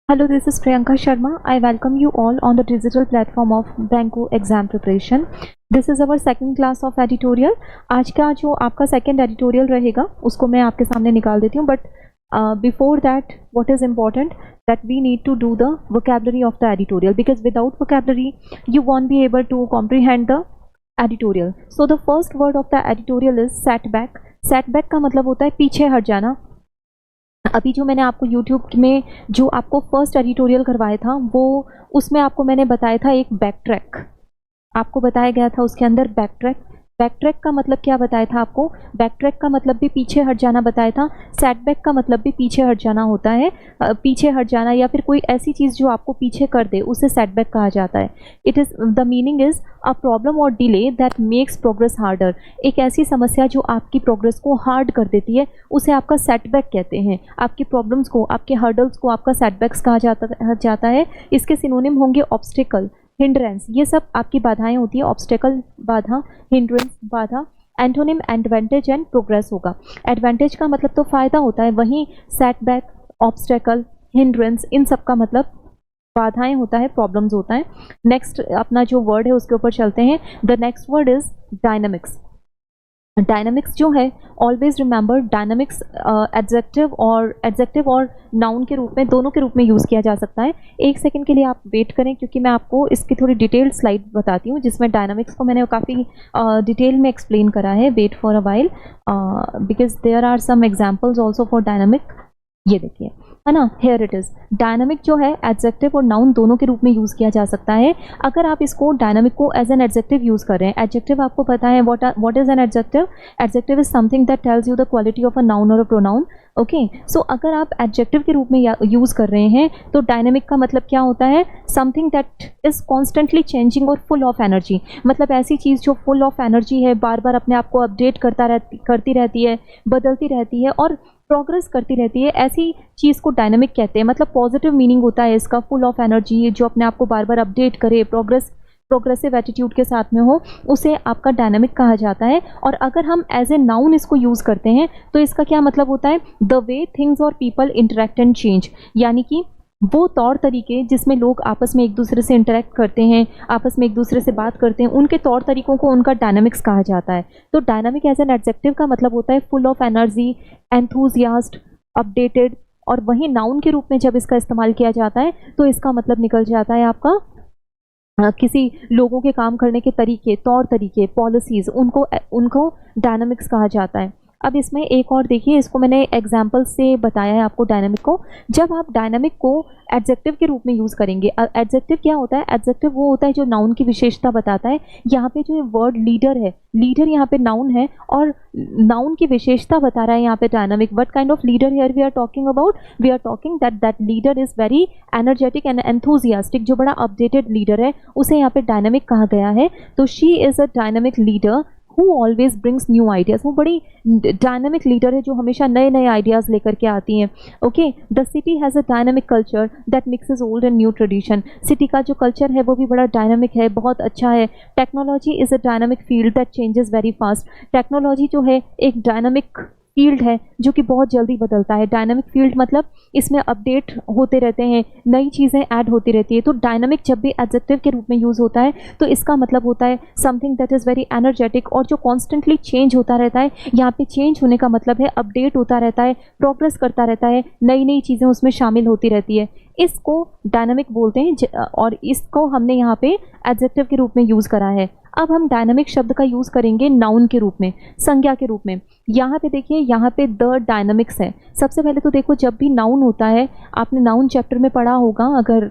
Hello, this is Priyanka Sharma. I welcome you all on the digital platform of Banco Exam Preparation. This is our second class of editorial. आज का जो आपका second editorial रहेगा उसको मैं आपके सामने निकाल देती हूँ. But before that, what is important that we need to do the vocabulary of the editorial, because without vocabulary you won't be able to comprehend the editorial. So the first word of the editorial is setback. Setback का मतलब होता है पीछे हट जाना. अभी जो मैंने आपको YouTube में जो आपको फर्स्ट एडिटोरियल करवाया था वो उसमें आपको मैंने बताया था एक बैक ट्रैक, आपको बताया गया था उसके अंदर बैक ट्रैक. बैक ट्रैक का मतलब क्या बताया था आपको? बैक ट्रैक का मतलब भी पीछे हट जाना बताया था. सेटबैक का मतलब भी पीछे हट जाना होता है. पीछे हट जाना या फिर कोई ऐसी चीज़ जो आपको पीछे कर दे उसे सेटबैक कहा जाता है. It is the meaning is a problem और delay that makes progress harder. एक ऐसी समस्या जो आपकी प्रोग्रेस को हार्ड कर देती है उसे आपका सेटबैक कहते हैं. आपकी प्रॉब्लम्स को, आपके हर्डल्स को आपका सेटबैक्स कहा जाता है. इसके सिनोनिम होंगे ऑब्स्टिकल, हिंड्रेंस. ये सब आपकी बाधाएं होती है. ऑब्स्टेकल बाधा, हिंड्रेंस बाधा. एंटोनिम एडवांटेज एंड प्रोग्रेस होगा. एडवांटेज का मतलब तो फ़ायदा होता है, वहीं सेटबैक, ऑब्स्टेकल, हिंड्रेंस इन सब का मतलब बाधाएं होता है, प्रॉब्लम्स होता है. नेक्स्ट अपना जो वर्ड है उसके ऊपर चलते हैं. The next word is dynamics. Dynamics जो है, ऑलवेज रिमेंबर डायनामिक्स एडजेक्टिव और नाउन के रूप में, दोनों के रूप में यूज़ किया जा सकता है. एक सेकंड के लिए आप वेट करें क्योंकि मैं आपको इसकी थोड़ी डिटेल्ड स्लाइड बताती हूँ जिसमें डायनामिक्स को मैंने काफ़ी डिटेल में एक्सप्लेन करा है. Wait for a while because there are some examples also for dynamic. ये देखिए, है ना, हेयर इट इज़. डायनामिक जो है एडजेक्टिव और नाउन दोनों के रूप में यूज़ किया जा सकता है. अगर आप इसको डायनामिक को एज एन एडजेक्टिव यूज़ कर रहे हैं, एडजेक्टिव आपको पता है what is an adjective. Adjective is something that tells you the quality of a noun और अ प्रोनाउन. ओके, सो अगर आप एडजेक्टिव के रूप में यूज़ कर रहे हैं तो डायनामिक का मतलब क्या होता है? Something that is constantly changing और फुल ऑफ एनर्जी. मतलब ऐसी चीज़ जो फुल ऑफ एनर्जी है, बार बार अपने आप को अपडेट करती रहती है, बदलती रहती है और प्रोग्रेस करती रहती है. ऐसी चीज़ को डायनामिक कहते हैं. मतलब पॉजिटिव मीनिंग होता है इसका. फुल ऑफ एनर्जी, जो अपने आप को बार बार अपडेट करे, प्रोग्रेसिव एटीट्यूड के साथ में हो, उसे आपका डायनामिक कहा जाता है. और अगर हम एज ए नाउन इसको यूज़ करते हैं तो इसका क्या मतलब होता है? द वे थिंग्स और पीपल इंटरेक्ट एंड चेंज. यानी कि वो तौर तरीके जिसमें लोग आपस में एक दूसरे से इंटरेक्ट करते हैं, आपस में एक दूसरे से बात करते हैं, उनके तौर तरीकों को उनका डायनामिक्स कहा जाता है. तो डायनामिक एज एन एडजेक्टिव का मतलब होता है full of energy, enthusiast, updated. और वहीं नाउन के रूप में जब इसका इस्तेमाल किया जाता है तो इसका मतलब निकल जाता है आपका किसी लोगों के काम करने के तरीके, तौर तरीके, पॉलिसीज़, उनको डायनामिक्स कहा जाता है. अब इसमें एक और देखिए, इसको मैंने एग्जाम्पल से बताया है आपको डायनामिक को. जब आप डायनामिक को एडजेक्टिव के रूप में यूज़ करेंगे, एडजेक्टिव क्या होता है? एडजेक्टिव वो होता है जो नाउन की विशेषता बताता है. यहाँ पे जो ये वर्ड लीडर है, लीडर यहाँ पे नाउन है और नाउन की विशेषता बता रहा है यहाँ पे dynamic. What kind of leader here we are talking about? We are talking that leader is very energetic and enthusiastic. जो बड़ा अपडेटेड लीडर है उसे यहाँ पे डायनामिक कहा गया है. तो she is a dynamic leader who always brings new ideas. वो बड़ी डायनामिक लीडर है जो हमेशा नए नए आइडियाज़ लेकर के आती हैं. Okay, the city has a dynamic culture that mixes old and new tradition. City का जो कल्चर है वो भी बड़ा डायनामिक है, बहुत अच्छा है. Technology is a dynamic field that changes very fast. Technology जो है एक डायनामिक फील्ड है जो कि बहुत जल्दी बदलता है. डायनामिक फील्ड मतलब इसमें अपडेट होते रहते हैं, नई चीज़ें ऐड होती रहती है. तो डायनामिक जब भी एडजेक्टिव के रूप में यूज़ होता है तो इसका मतलब होता है something that is very energetic और जो कॉन्स्टेंटली चेंज होता रहता है. यहाँ पे चेंज होने का मतलब है अपडेट होता रहता है, प्रोग्रेस करता रहता है, नई नई चीज़ें उसमें शामिल होती रहती है. इसको डायनामिक बोलते हैं और इसको हमने यहाँ पे एडजेक्टिव के रूप में यूज़ करा है. अब हम डायनामिक शब्द का यूज़ करेंगे नाउन के रूप में, संज्ञा के रूप में. यहाँ पे देखिए, यहाँ पे द डायनामिक्स है. सबसे पहले तो देखो, जब भी नाउन होता है, आपने नाउन चैप्टर में पढ़ा होगा, अगर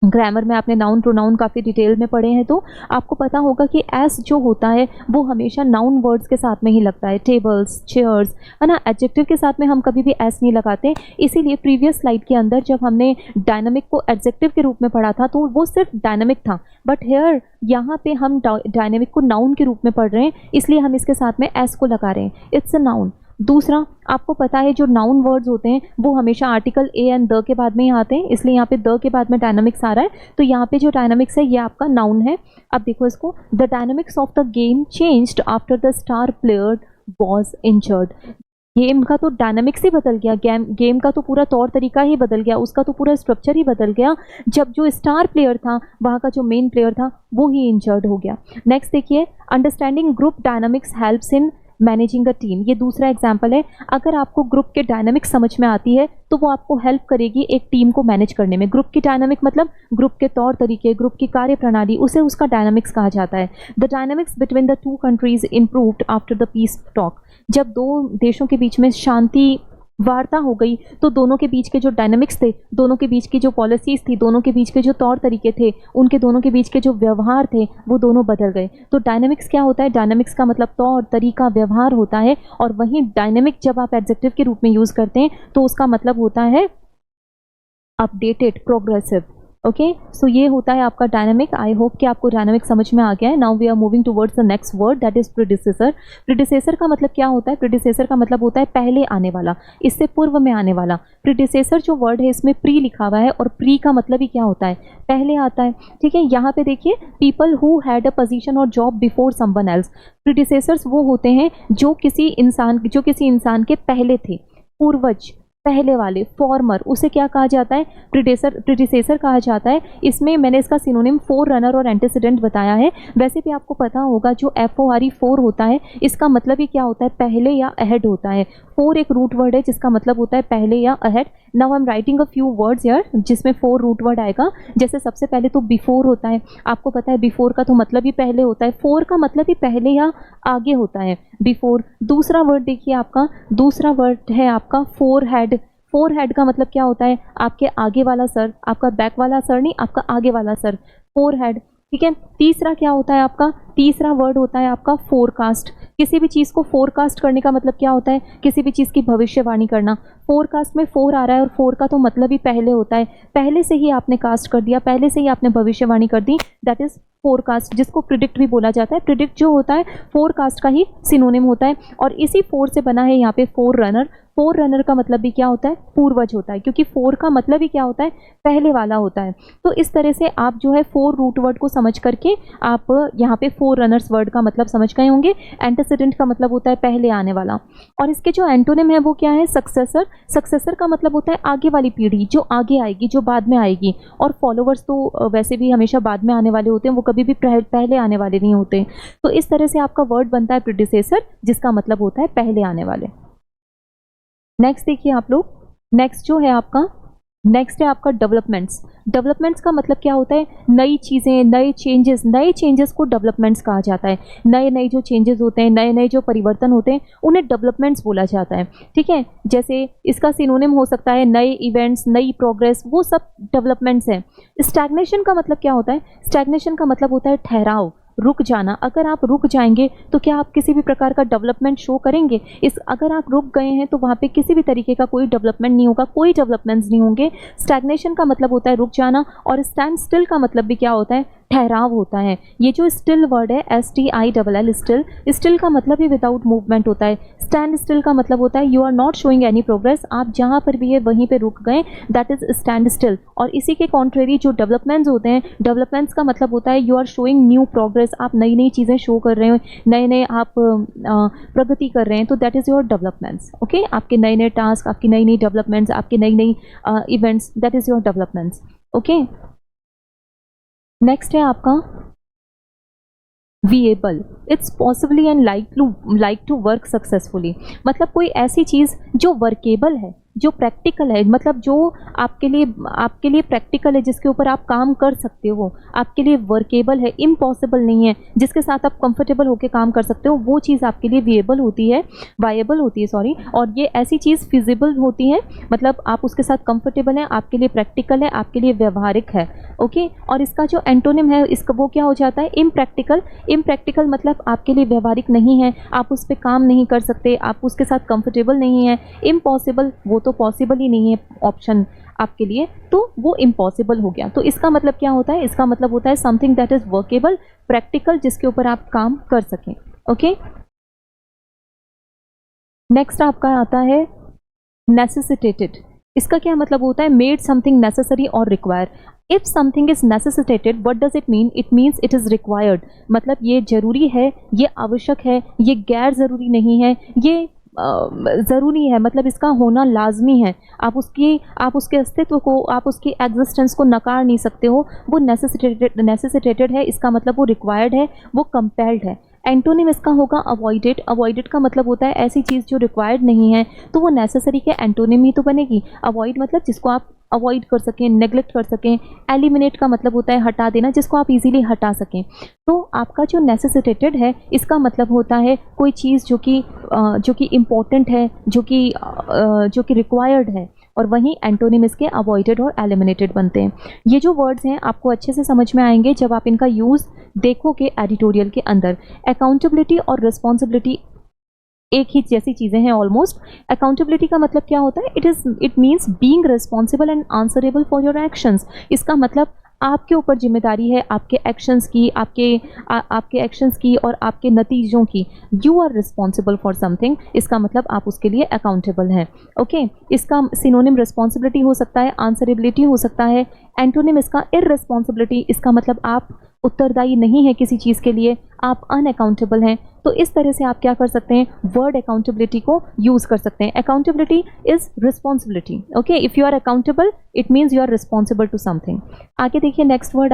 ग्रामर में आपने नाउन प्रोनाउन काफ़ी डिटेल में पढ़े हैं तो आपको पता होगा कि एस जो होता है वो हमेशा नाउन वर्ड्स के साथ में ही लगता है. टेबल्स, चेयर्स, है ना. एडजेक्टिव के साथ में हम कभी भी एस नहीं लगाते. इसीलिए प्रीवियस स्लाइड के अंदर जब हमने डायनामिक को एडजेक्टिव के रूप में पढ़ा था तो वो सिर्फ डायनामिक था. बट हेयर यहाँ पे हम डायनामिक को नाउन के रूप में पढ़ रहे हैं, इसलिए हम इसके साथ में एस को लगा रहे हैं. It's a noun. दूसरा, आपको पता है जो नाउन वर्ड्स होते हैं वो हमेशा आर्टिकल ए एंड द के बाद में ही आते हैं, इसलिए यहाँ पे द के बाद में डायनामिक्स आ रहा है. तो यहाँ पे जो डायनामिक्स है ये आपका नाउन है. अब देखो इसको, the dynamics of the game changed after the star player was injured. Game का तो डायनामिक्स ही बदल गया, गेम का तो पूरा तौर तरीका ही बदल गया, उसका तो पूरा स्ट्रक्चर ही बदल गया जब जो स्टार प्लेयर था, वहाँ का जो मेन प्लेयर था, वो ही इंजर्ड हो गया। नेक्स्ट देखिए, understanding group dynamics helps in managing a team. ये दूसरा एग्जाम्पल है। अगर आपको ग्रुप के डायनामिक्स समझ में आती है तो वो आपको हेल्प करेगी एक टीम को मैनेज करने में। ग्रुप की डायनामिक मतलब ग्रुप के तौर तरीके, ग्रुप की कार्य प्रणाली, उसे उसका डायनामिक्स कहा जाता है। The dynamics between the two countries improved after the piece talk. जब दो देशों के बीच में शांति वार्ता हो गई तो दोनों के बीच के जो डायनामिक्स थे, दोनों के बीच की जो पॉलिसीज़ थी, दोनों के बीच के जो तौर तरीके थे, उनके दोनों के बीच के जो व्यवहार थे, वो दोनों बदल गए। तो डायनामिक्स क्या होता है? डायनामिक्स का मतलब तौर तरीका, व्यवहार होता है। और वहीं डायनामिक जब आप एडजेक्टिव के रूप में यूज़ करते हैं तो उसका मतलब होता है अपडेटेड, प्रोग्रेसिव। ओके, सो ये होता है आपका डायनामिक। आई होप कि आपको डायनामिक समझ में आ गया है। Now we are moving towards the next word, that is predecessor. Predecessor का मतलब क्या होता है? प्रीडिसेसर का मतलब होता है पहले आने वाला, इससे पूर्व में आने वाला। प्रीडिसेसर जो वर्ड है इसमें प्री लिखा हुआ है, और प्री का मतलब ही क्या होता है? पहले आता है। ठीक है, यहाँ पे देखिए, people who had a position और job before someone else. Predecessors वो होते हैं जो किसी इंसान के पहले थे, पूर्वज, पहले वाले, फॉर्मर, उसे क्या कहा जाता है? प्रीडिसेसर कहा जाता है। इसमें मैंने इसका सिनोनिम फोर रनर और एंटीसीडेंट बताया है। वैसे भी आपको पता होगा जो FORE 4 होता है, इसका मतलब ही क्या होता है? पहले या अहेड होता है। 4 एक रूट वर्ड है जिसका मतलब होता है पहले या ahead. Now I am writing a few words here जिसमें 4 रूट वर्ड आएगा। जैसे सबसे पहले तो बिफोर होता है, आपको पता है बिफोर का तो मतलब ही पहले होता है। 4 का मतलब ही पहले या आगे होता है, बिफोर। दूसरा वर्ड देखिए, आपका दूसरा वर्ड है आपका फोर हेड। फोर हेड का मतलब क्या होता है? आपके आगे वाला सर, आपका बैक वाला सर नहीं, आपका आगे वाला सर, फोर हेड। ठीक है, तीसरा क्या होता है आपका? तीसरा वर्ड होता है आपका फोरकास्ट। किसी भी चीज़ को फोरकास्ट करने का मतलब क्या होता है? किसी भी चीज़ की भविष्यवाणी करना। फोरकास्ट में 4 आ रहा है और 4 का तो मतलब ही पहले होता है। पहले से ही आपने कास्ट कर दिया, पहले से ही आपने भविष्यवाणी कर दी, दैट इज फोरकास्ट, जिसको प्रिडिक्ट भी बोला जाता है। प्रिडिक्ट जो होता है फोरकास्ट का ही सिनोनिम होता है। और इसी 4 से बना है यहाँ पे फोर रनर। फोर रनर का मतलब भी क्या होता है? पूर्वज होता है, क्योंकि 4 का मतलब ही क्या होता है? पहले वाला होता है। तो इस तरह से आप जो है 4 रूट वर्ड को समझ करके आप यहाँ पे 4 रनर्स वर्ड का मतलब समझ गए होंगे। एंटीसीडेंट का मतलब होता है पहले आने वाला। और इसके जो एंटोनिम है वो क्या है? सक्सेसर। सक्सेसर का मतलब होता है आगे वाली पीढ़ी, जो आगे आएगी, जो बाद में आएगी। और फॉलोवर्स तो वैसे भी हमेशा बाद में आने वाले होते हैं, वो कभी भी पहले आने वाले नहीं होते। तो इस तरह से आपका वर्ड बनता है प्रीडिसेसर, जिसका मतलब होता है पहले आने वाले। नेक्स्ट देखिए आप लोग, नेक्स्ट जो है आपका, नेक्स्ट है आपका डेवलपमेंट्स। डेवलपमेंट्स का मतलब क्या होता है? नई चीज़ें, नए चेंजेस। नए चेंजेस को डेवलपमेंट्स कहा जाता है। नए नए जो चेंजेस होते हैं, नए नए जो परिवर्तन होते हैं, उन्हें डेवलपमेंट्स बोला जाता है। ठीक है, जैसे इसका सिनोनिम हो सकता है नए इवेंट्स, नई प्रोग्रेस, वो सब डेवलपमेंट्स हैं। स्टैग्नेशन का मतलब क्या होता है? स्टैग्नेशन का मतलब होता है ठहराव, रुक जाना। अगर आप रुक जाएंगे तो क्या आप किसी भी प्रकार का डेवलपमेंट शो करेंगे? अगर आप रुक गए हैं तो वहाँ पे किसी भी तरीके का कोई डेवलपमेंट नहीं होगा, कोई डेवलपमेंट्स नहीं होंगे। स्टैग्नेशन का मतलब होता है रुक जाना, और स्टैंड स्टिल का मतलब भी क्या होता है? ठहराव होता है। ये जो स्टिल वर्ड है, STILL, स्टिल, स्टिल का मतलब ही विदाउट मूवमेंट होता है। स्टैंड स्टिल का मतलब होता है you are not showing any progress, आप जहाँ पर भी है वहीं पे रुक गए, दैट इज स्टैंड स्टिल। और इसी के कॉन्ट्रेरी जो डेवलपमेंट्स होते हैं, डेवलपमेंट्स का मतलब होता है you are showing new progress, आप नई नई चीज़ें शो कर रहे हो, नए नए आप प्रगति कर रहे हैं, तो that is your developments. Okay, आपके नए नए टास्क, आपकी नई नई डेवलपमेंट्स, आपकी नई नई events, that is your developments. Okay, next है आपका viable. It's possibly and like to work successfully. मतलब कोई ऐसी चीज़ जो वर्केबल है, जो प्रैक्टिकल है, मतलब जो आपके लिए प्रैक्टिकल है, जिसके ऊपर आप काम कर सकते हो, आपके लिए वर्केबल है, इम्पॉसिबल नहीं है, जिसके साथ आप कंफर्टेबल होकर काम कर सकते हो, वो चीज़ आपके लिए वायेबल होती है, सॉरी। और ये ऐसी चीज़ फिजिबल होती है, मतलब आप उसके साथ कंफर्टेबल है, आपके लिए प्रैक्टिकल है, आपके लिए व्यवहारिक है। ओके, और इसका जो एंटोनिम है, इसका वो क्या हो जाता है? इम्प्रैक्टिकल। इम्प्रैक्टिकल मतलब आपके लिए व्यवहारिक नहीं है, आप उस पर काम नहीं कर सकते, आप उसके साथ कंफर्टेबल नहीं है। इम्पॉसिबल, वो तो पॉसिबल ही नहीं है ऑप्शन आपके लिए, तो वो इम्पॉसिबल हो गया। तो इसका मतलब क्या होता है? इसका मतलब होता है something that is workable, practical, जिसके ऊपर आप काम कर सकें। ओके, नेक्स्ट आपका आता है नेसेसिटेटेड। इसका क्या मतलब होता है? मेड समथिंग नेसेसरी और require. If something is necessitated, what does it mean? It means it is required. मतलब ये जरूरी है, ये आवश्यक है, ये गैर ज़रूरी नहीं है, ये ज़रूरी है, मतलब इसका होना लाजमी है। आप उसके अस्तित्व को, आप उसकी एग्जिस्टेंस को नकार नहीं सकते हो। वो नेसेसिटेटेड है, इसका मतलब वो रिक्वायर्ड है, वो कंपेल्ड है। एंटोनिम इसका होगा अवॉइडेड। अवॉइडेड का मतलब होता है ऐसी चीज़ जो रिक्वायर्ड नहीं है, तो वो नेसेसरी के एंटोनिम ही तो बनेगी। अवॉइड मतलब जिसको आप अवॉइड कर सकें, नेग्लेक्ट कर सकें। एलिमिनेट का मतलब होता है हटा देना, जिसको आप इजीली हटा सकें। तो आपका जो नेसेसिटेटेड है, इसका मतलब होता है कोई चीज़ जो कि इम्पोर्टेंट है, जो कि रिक्वायर्ड है। और वहीं एंटोनिम इसके अवॉइडेड और एलिमिनेटेड बनते हैं। ये जो वर्ड्स हैं आपको अच्छे से समझ में आएंगे जब आप इनका यूज़ देखोगे एडिटोरियल के अंदर। अकाउंटेबिलिटी और रिस्पॉन्सिबिलिटी एक ही जैसी चीज़ें हैं ऑलमोस्ट। अकाउंटेबिलिटी का मतलब क्या होता है? It means being responsible and answerable for your actions. इसका मतलब आपके ऊपर जिम्मेदारी है आपके एक्शंस की, आपके एक्शंस की और आपके नतीजों की। You are responsible for something, इसका मतलब आप उसके लिए अकाउंटेबल हैं। ओके, इसका सिनोनिम रिस्पॉन्सिबिलिटी हो सकता है, आंसरेबिलिटी हो सकता है। एंटोनिम इसका इररिस्पॉन्सिबिलिटी, इसका मतलब आप उत्तरदायी नहीं है किसी चीज़ के लिए, आप अनअकाउंटेबल हैं। तो इस तरह से आप क्या कर सकते हैं, वर्ड अकाउंटेबिलिटी को यूज़ कर सकते हैं। Accountability is responsibility. Okay, if you are accountable it means you are responsible to something. आगे देखिए नेक्स्ट वर्ड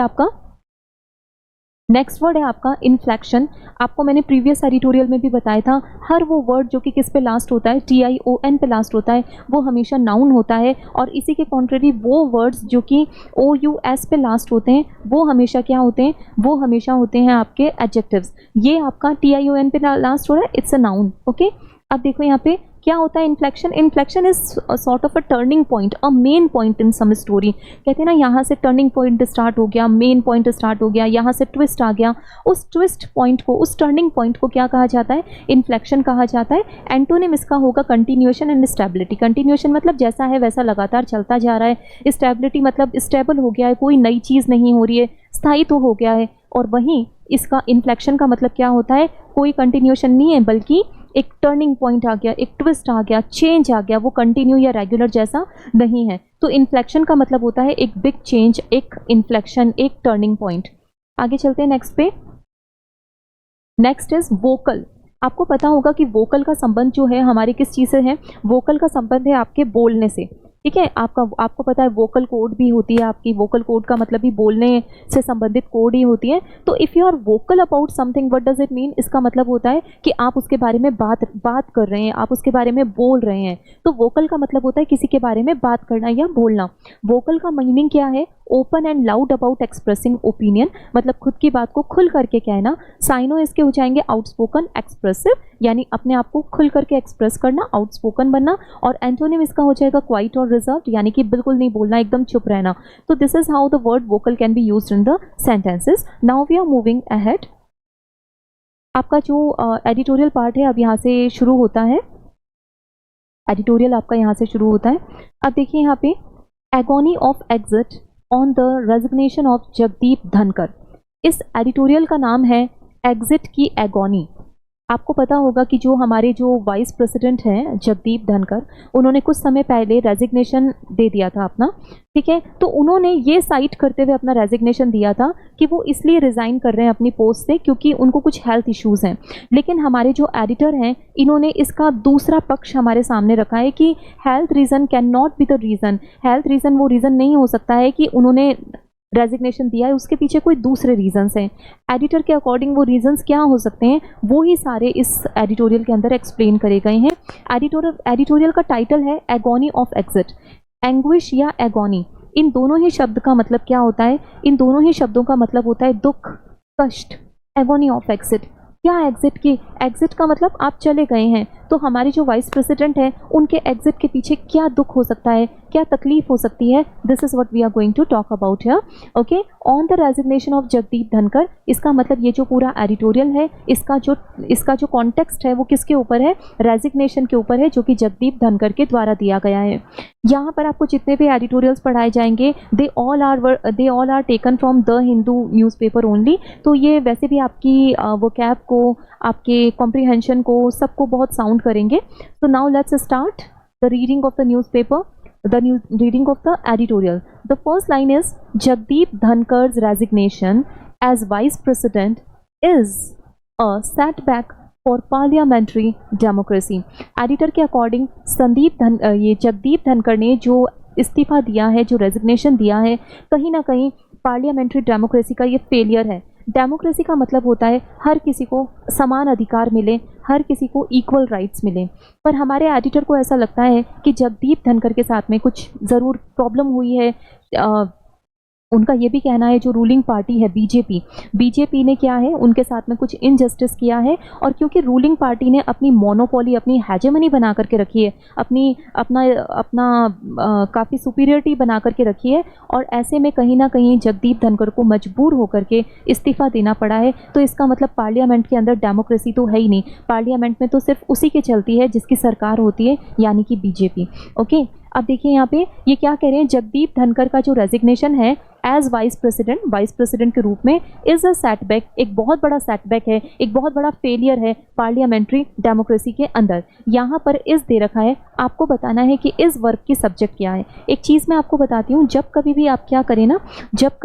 है आपका इन्फ्लेक्शन। आपको मैंने प्रीवियस एडिटोरियल में भी बताया था, हर वो वर्ड जो कि किस पे लास्ट होता है, TION पे लास्ट होता है, वो हमेशा नाउन होता है। और इसी के कॉन्ट्रेरी वो वर्ड्स जो कि OUS पे लास्ट होते हैं, वो हमेशा क्या होते हैं, वो हमेशा होते हैं आपके एडजेक्टिव्स। ये आपका TION पे लास्ट हो रहा है, इट्स अ नाउन। ओके, अब देखो यहाँ पे क्या होता है inflection. Inflection is sort of a turning point, a main point in some story. कहते हैं ना, यहाँ से टर्निंग पॉइंट स्टार्ट हो गया, मेन पॉइंट स्टार्ट हो गया, यहाँ से ट्विस्ट आ गया। उस ट्विस्ट पॉइंट को, उस टर्निंग पॉइंट को क्या कहा जाता है, इन्फ्लेक्शन कहा जाता है। एंटोनिम इसका होगा कंटिन्यूएशन एंड स्टेबिलिटी। कंटिन्यूएशन मतलब जैसा है वैसा लगातार चलता जा रहा है। स्टेबिलिटी मतलब स्टेबल हो गया है, कोई नई चीज़ नहीं हो रही है, स्थायित्व हो गया है। और वहीं इसका इन्फ्लेक्शन का मतलब क्या होता है, कोई कंटिन्यूएशन नहीं है, बल्कि एक टर्निंग पॉइंट आ गया, एक ट्विस्ट आ गया, चेंज आ गया, वो कंटिन्यू या रेगुलर जैसा नहीं है। तो इन्फ्लेक्शन का मतलब होता है एक बिग चेंज, एक इन्फ्लेक्शन, एक टर्निंग पॉइंट। आगे चलते हैं नेक्स्ट पे। Next is vocal. आपको पता होगा कि वोकल का संबंध जो है हमारे किस चीज़ से है, वोकल का संबंध है आपके बोलने से। ठीक है, आपको पता है वोकल कोड भी होती है आपकी। वोकल कोड का मतलब भी बोलने से संबंधित कोड ही होती है। तो if you are vocal about something, what does it mean? इसका मतलब होता है कि आप उसके बारे में बात कर रहे हैं, आप उसके बारे में बोल रहे हैं। तो वोकल का मतलब होता है किसी के बारे में बात करना या बोलना। वोकल का मीनिंग क्या है? Open and loud about expressing opinion, मतलब खुद की बात को खुल करके कहना। साइनो इसके हो जाएंगे आउटस्पोकन, एक्सप्रेसिव, यानी अपने आप को खुल करके एक्सप्रेस करना, आउटस्पोकन बनना। और एंटोनिम इसका हो जाएगा क्वाइट और रिजर्व्ड, यानी कि बिल्कुल नहीं बोलना, एकदम चुप रहना। तो this is how the word vocal can be used in the sentences. Now we are moving ahead. आपका जो एडिटोरियल पार्ट है अब यहाँ से शुरू होता है। एडिटोरियल आपका यहाँ से शुरू होता है। अब देखिए यहाँ पे, agony of exit on the resignation of Jagdeep धनकर। इस एडिटोरियल का नाम है एग्जिट की एगोनी। आपको पता होगा कि जो हमारे जो वाइस प्रेसिडेंट हैं जगदीप धनकर, उन्होंने कुछ समय पहले रेजिग्नेशन दे दिया था अपना। ठीक है, तो उन्होंने ये साइट करते हुए अपना रेजिग्नेशन दिया था कि वो इसलिए रिज़ाइन कर रहे हैं अपनी पोस्ट से क्योंकि उनको कुछ हेल्थ इश्यूज़ हैं। लेकिन हमारे जो एडिटर हैं, इन्होंने इसका दूसरा पक्ष हमारे सामने रखा है कि health reason can not be the reason. Health reason वो रीज़न नहीं हो सकता है कि उन्होंने रेजिग्नेशन दिया है, उसके पीछे कोई दूसरे रीजंस हैं। एडिटर के अकॉर्डिंग वो रीजंस क्या हो सकते हैं, वो ही सारे इस एडिटोरियल के अंदर एक्सप्लेन करे गए हैं। एडिटोरियल का टाइटल है एगोनी ऑफ एग्जिट। एंग्विश या एगोनी, इन दोनों ही शब्द का मतलब क्या होता है? इन दोनों ही शब्दों का मतलब होता है दुख, कष्ट। एगोनी ऑफ एग्जिट, क्या एग्जिट की? एग्जिट का मतलब आप चले गए हैं। तो हमारे जो वाइस प्रेसिडेंट हैं, उनके एग्जिट के पीछे क्या दुख हो सकता है, क्या तकलीफ हो सकती है? This is what we are going to talk about here. Okay, on the resignation of Jagdeep Dhankhar, इसका मतलब ये जो पूरा एडिटोरियल है, इसका जो कॉन्टेक्स्ट है वो किसके ऊपर है? रेजिग्नेशन के ऊपर है, जो कि जगदीप धनकर के द्वारा दिया गया है। यहाँ पर आपको जितने भी एडिटोरियल्स पढ़ाए जाएंगे, they all are taken from the Hindu newspaper only. तो ये वैसे भी आपकी वोकैब को, आपके कॉम्प्रिहेंशन को, सबको बहुत साउंड करेंगे। तो now let's start the reading of the newspaper, reading of the editorial. The first line is, Jagdeep Dhankar's resignation as vice president is a setback for parliamentary democracy. Editor के according Jagdeep Dhankhar ने जो इस्तीफा दिया है, जो resignation दिया है, कहीं ना कहीं पार्लियामेंट्री डेमोक्रेसी का ये फेलियर है। डेमोक्रेसी का मतलब होता है हर किसी को समान अधिकार मिले, हर किसी को इक्वल राइट्स मिले। पर हमारे एडिटर को ऐसा लगता है कि जगदीप धनखड़ के साथ में कुछ ज़रूर प्रॉब्लम हुई है। उनका ये भी कहना है जो रूलिंग पार्टी है बीजेपी ने क्या है, उनके साथ में कुछ इनजस्टिस किया है। और क्योंकि रूलिंग पार्टी ने अपनी मोनोपोली, अपनी हेजेमनी बना करके रखी है, अपना काफ़ी सुपीरियरिटी बना करके रखी है, और ऐसे में कहीं ना कहीं जगदीप धनखड़ को मजबूर होकर के इस्तीफा देना पड़ा है। तो इसका मतलब पार्लियामेंट के अंदर डेमोक्रेसी तो है ही नहीं। पार्लियामेंट में तो सिर्फ उसी के चलती है जिसकी सरकार होती है, यानी कि बीजेपी। ओके, अब देखिए यहाँ पे ये क्या कह रहे हैं, जगदीप धनखड़ का जो रेजिग्नेशन है एज वाइस प्रेसिडेंट के रूप में इज़ अ सेटबैक, एक बहुत बड़ा सेटबैक है, एक बहुत बड़ा फेलियर है पार्लियामेंट्री डेमोक्रेसी के अंदर। यहाँ पर इस दे रखा है, आपको बताना है कि इस वर्क की सब्जेक्ट क्या है। एक चीज़ मैं आपको बताती हूँ, जब कभी भी आप क्या करें ना, जब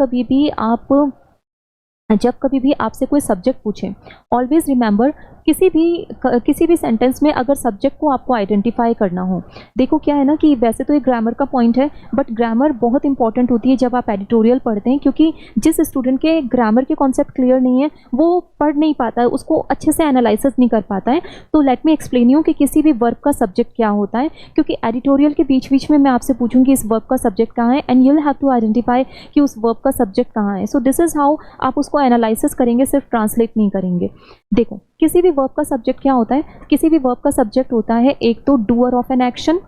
कभी भी आपसे कोई सब्जेक्ट पूछें, ऑलवेज रिमेंबर, किसी भी सेंटेंस में अगर सब्जेक्ट को आपको आइडेंटिफाई करना हो, देखो क्या है ना कि वैसे तो एक ग्रामर का पॉइंट है, बट ग्रामर बहुत इंपॉर्टेंट होती है जब आप एडिटोरियल पढ़ते हैं, क्योंकि जिस स्टूडेंट के ग्रामर के कॉन्सेप्ट क्लियर नहीं है वो पढ़ नहीं पाता है, उसको अच्छे से एनालिसिस नहीं कर पाता है। तो लेट मी एक्सप्लेन यू कि किसी भी वर्क का सब्जेक्ट क्या होता है, क्योंकि एडिटोरियल के बीच बीच में मैं आपसे पूछूंगी इस वर्क का सब्जेक्ट कहाँ है, and you will have to identify कि उस वर्क का सब्जेक्ट कहाँ है। सो दिस इज हाउ आप उसको एनालिसिस करेंगे, सिर्फ ट्रांसलेट नहीं करेंगे। देखो, किसी भी वर्ब का सब्जेक्ट क्या होता है, किसी भी वर्ब का सब्जेक्ट होता है एक तो डूअर ऑफ एन एक्शन,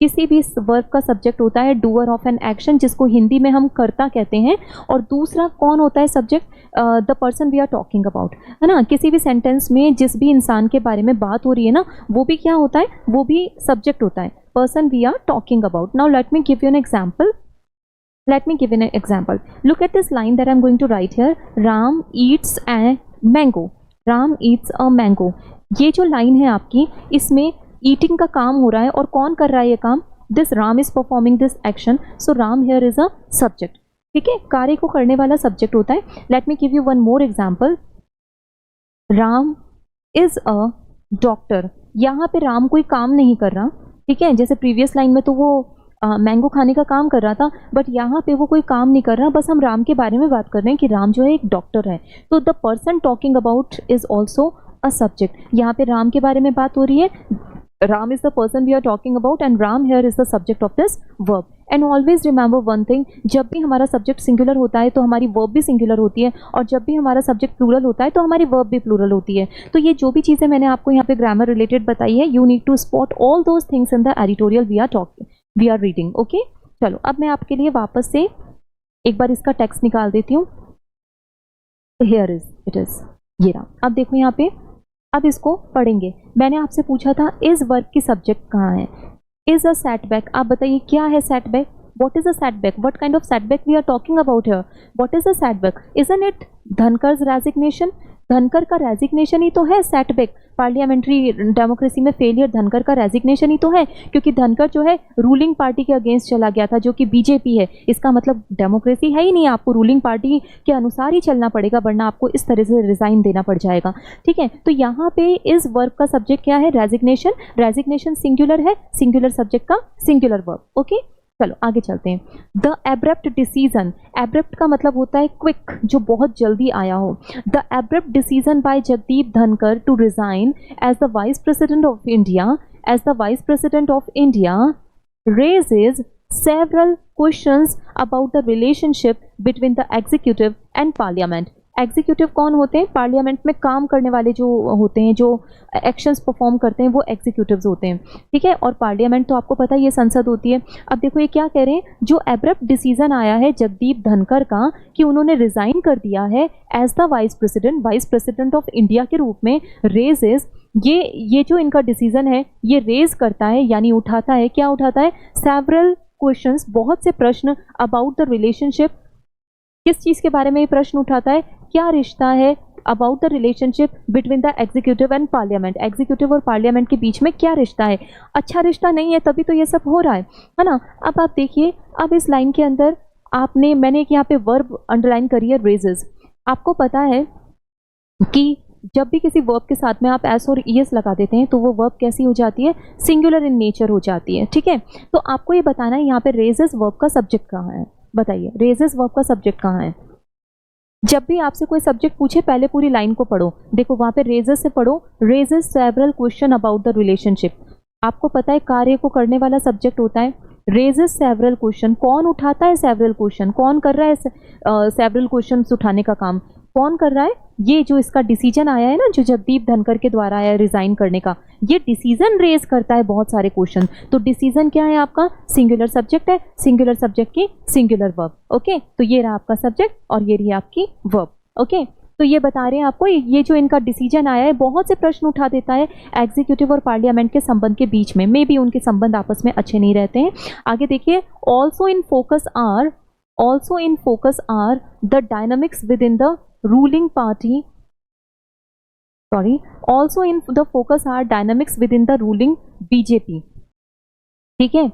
किसी भी वर्ब का सब्जेक्ट होता है डूअर ऑफ एन एक्शन, जिसको हिंदी में हम कर्ता कहते हैं, और दूसरा कौन होता है subject, the person we are talking about, है ना। किसी भी सेंटेंस में जिस भी इंसान के बारे में बात हो रही है ना, वो भी क्या होता है, वो भी सब्जेक्ट होता है, person we are talking about. Now let me give you an example. Look at this line that I'm going to write here. Ram eats a mango. Ram eats a mango. ये जो line है आपकी, इसमें eating का काम हो रहा है, और कौन कर रहा है ये काम, this Ram is performing this action, so Ram here is a subject. ठीक है, कार्य को करने वाला सब्जेक्ट होता है। Late me give you one more example. Ram is a doctor. यहाँ पे राम कोई काम नहीं कर रहा, ठीक है, जैसे प्रीवियस लाइन में तो वो मैंगो खाने का काम कर रहा था, बट यहाँ पे वो कोई काम नहीं कर रहा, बस हम राम के बारे में बात कर रहे हैं कि राम जो है एक डॉक्टर है। तो the person talking about is also a subject. यहाँ पे राम के बारे में बात हो रही है, Ram is the person we are talking about, and Ram here is the subject of this verb. And always remember one thing, जब भी हमारा सब्जेक्ट सिंगुलर होता है तो हमारी वर्ब भी सिंगुलर होती है, और जब भी हमारा सब्जेक्ट प्लूरल होता है तो हमारी वर्ब भी प्लूरल होती है। तो ये जो भी चीज़ें मैंने आपको यहाँ पे ग्रामर रिलेटेड बताई है, you need to spot all those things in the editorial we are reading. Okay, चलो अब मैं आपके लिए वापस से एक बार इसका टेक्स्ट निकाल देती हूँ। हियर इट इज, ये रहा। अब देखो यहाँ पे, अब इसको पढ़ेंगे। मैंने आपसे पूछा था इस वर्ब की सब्जेक्ट कहाँ है, इज अ सेटबैक। आप बताइए क्या है setback, what is a setback, what kind of setback we are talking about here, what is a setback, isn't it Dhankhar's resignation. Dhankhar का रेजिग्नेशन ही तो है सेटबैक। पार्लियामेंट्री डेमोक्रेसी में फेलियर धनखड़ का रेजिग्नेशन ही तो है, क्योंकि धनखड़ जो है रूलिंग पार्टी के अगेंस्ट चला गया था, जो कि बीजेपी है। इसका मतलब डेमोक्रेसी है ही नहीं, आपको रूलिंग पार्टी के अनुसार ही चलना पड़ेगा, वरना आपको इस तरह से रिजाइन देना पड़ जाएगा। ठीक है, तो यहाँ पे इस वर्ब का सब्जेक्ट क्या है, रेजिग्नेशन। रेजिग्नेशन सिंगुलर है, सिंगुलर सब्जेक्ट का सिंगुलर वर्ब। ओके, चलो आगे चलते हैं। द एब्रप्ट डिसीजन, एब्रप्ट का मतलब होता है क्विक, जो बहुत जल्दी आया हो। The abrupt decision by Jagdeep Dhankhar to resign as the vice president of India raises several questions about the relationship between the executive and parliament. Executive कौन होते हैं, पार्लियामेंट में काम करने वाले जो होते हैं, जो एक्शंस परफॉर्म करते हैं, वो एग्जीक्यूटिव्स होते हैं। ठीक है, और पार्लियामेंट तो आपको पता है ये संसद होती है। अब देखो ये क्या कह रहे हैं, जो एब्रप्ट डिसीजन आया है जगदीप धनखड़ का कि उन्होंने रिजाइन कर दिया है as the vice president of India के रूप में, रेजेस, ये जो इनका डिसीजन है ये रेज करता है, यानी उठाता है, क्या उठाता है, सेवरल क्वेश्चंस, बहुत से प्रश्न, अबाउट द रिलेशनशिप, किस चीज़ के बारे में ये प्रश्न उठाता है, क्या रिश्ता है, about the relationship between the executive and parliament, executive और पार्लियामेंट के बीच में क्या रिश्ता है। अच्छा रिश्ता नहीं है तभी तो ये सब हो रहा है ना। अब आप देखिए, अब इस लाइन के अंदर मैंने एक यहाँ पे वर्ब अंडरलाइन करी है, रेजेस। आपको पता है कि जब भी किसी वर्ब के साथ में आप एस और ईएस लगा देते हैं तो वो वर्ब कैसी हो जाती है, सिंगुलर इन नेचर हो जाती है, ठीक है। तो आपको ये बताना है यहाँ पे रेजेस वर्ब का सब्जेक्ट कहाँ है, बताइए रेजेस वर्ब का सब्जेक्ट कहाँ है। जब भी आपसे कोई सब्जेक्ट पूछे पहले पूरी लाइन को पढ़ो, देखो वहाँ पे रेजेस से पढ़ो, raises several question about the relationship. आपको पता है कार्य को करने वाला सब्जेक्ट होता है, रेजेस सेवरल क्वेश्चन, कौन उठाता है सेवरल क्वेश्चन, कौन कर रहा है सेवरल क्वेश्चन उठाने का काम, कौन कर रहा है, ये जो इसका डिसीजन आया है ना, जो जगदीप धनखड़ के द्वारा आया रिजाइन करने का, ये डिसीजन रेज करता है बहुत सारे क्वेश्चन। तो डिसीजन क्या है आपका, सिंगुलर सब्जेक्ट है, सिंगुलर सब्जेक्ट की सिंगुलर वर्ब, ओके। तो ये रहा आपका सब्जेक्ट और ये रही आपकी वर्ब, ओके। तो ये बता रहे हैं आपको, ये जो इनका डिसीजन आया है बहुत से प्रश्न उठा देता है एग्जीक्यूटिव और पार्लियामेंट के संबंध के बीच में, मे बी उनके संबंध आपस में अच्छे नहीं रहते हैं। आगे देखिए, also in focus are the dynamics within the ruling party, also in the focus are dynamics within the ruling BJP, ठीक है।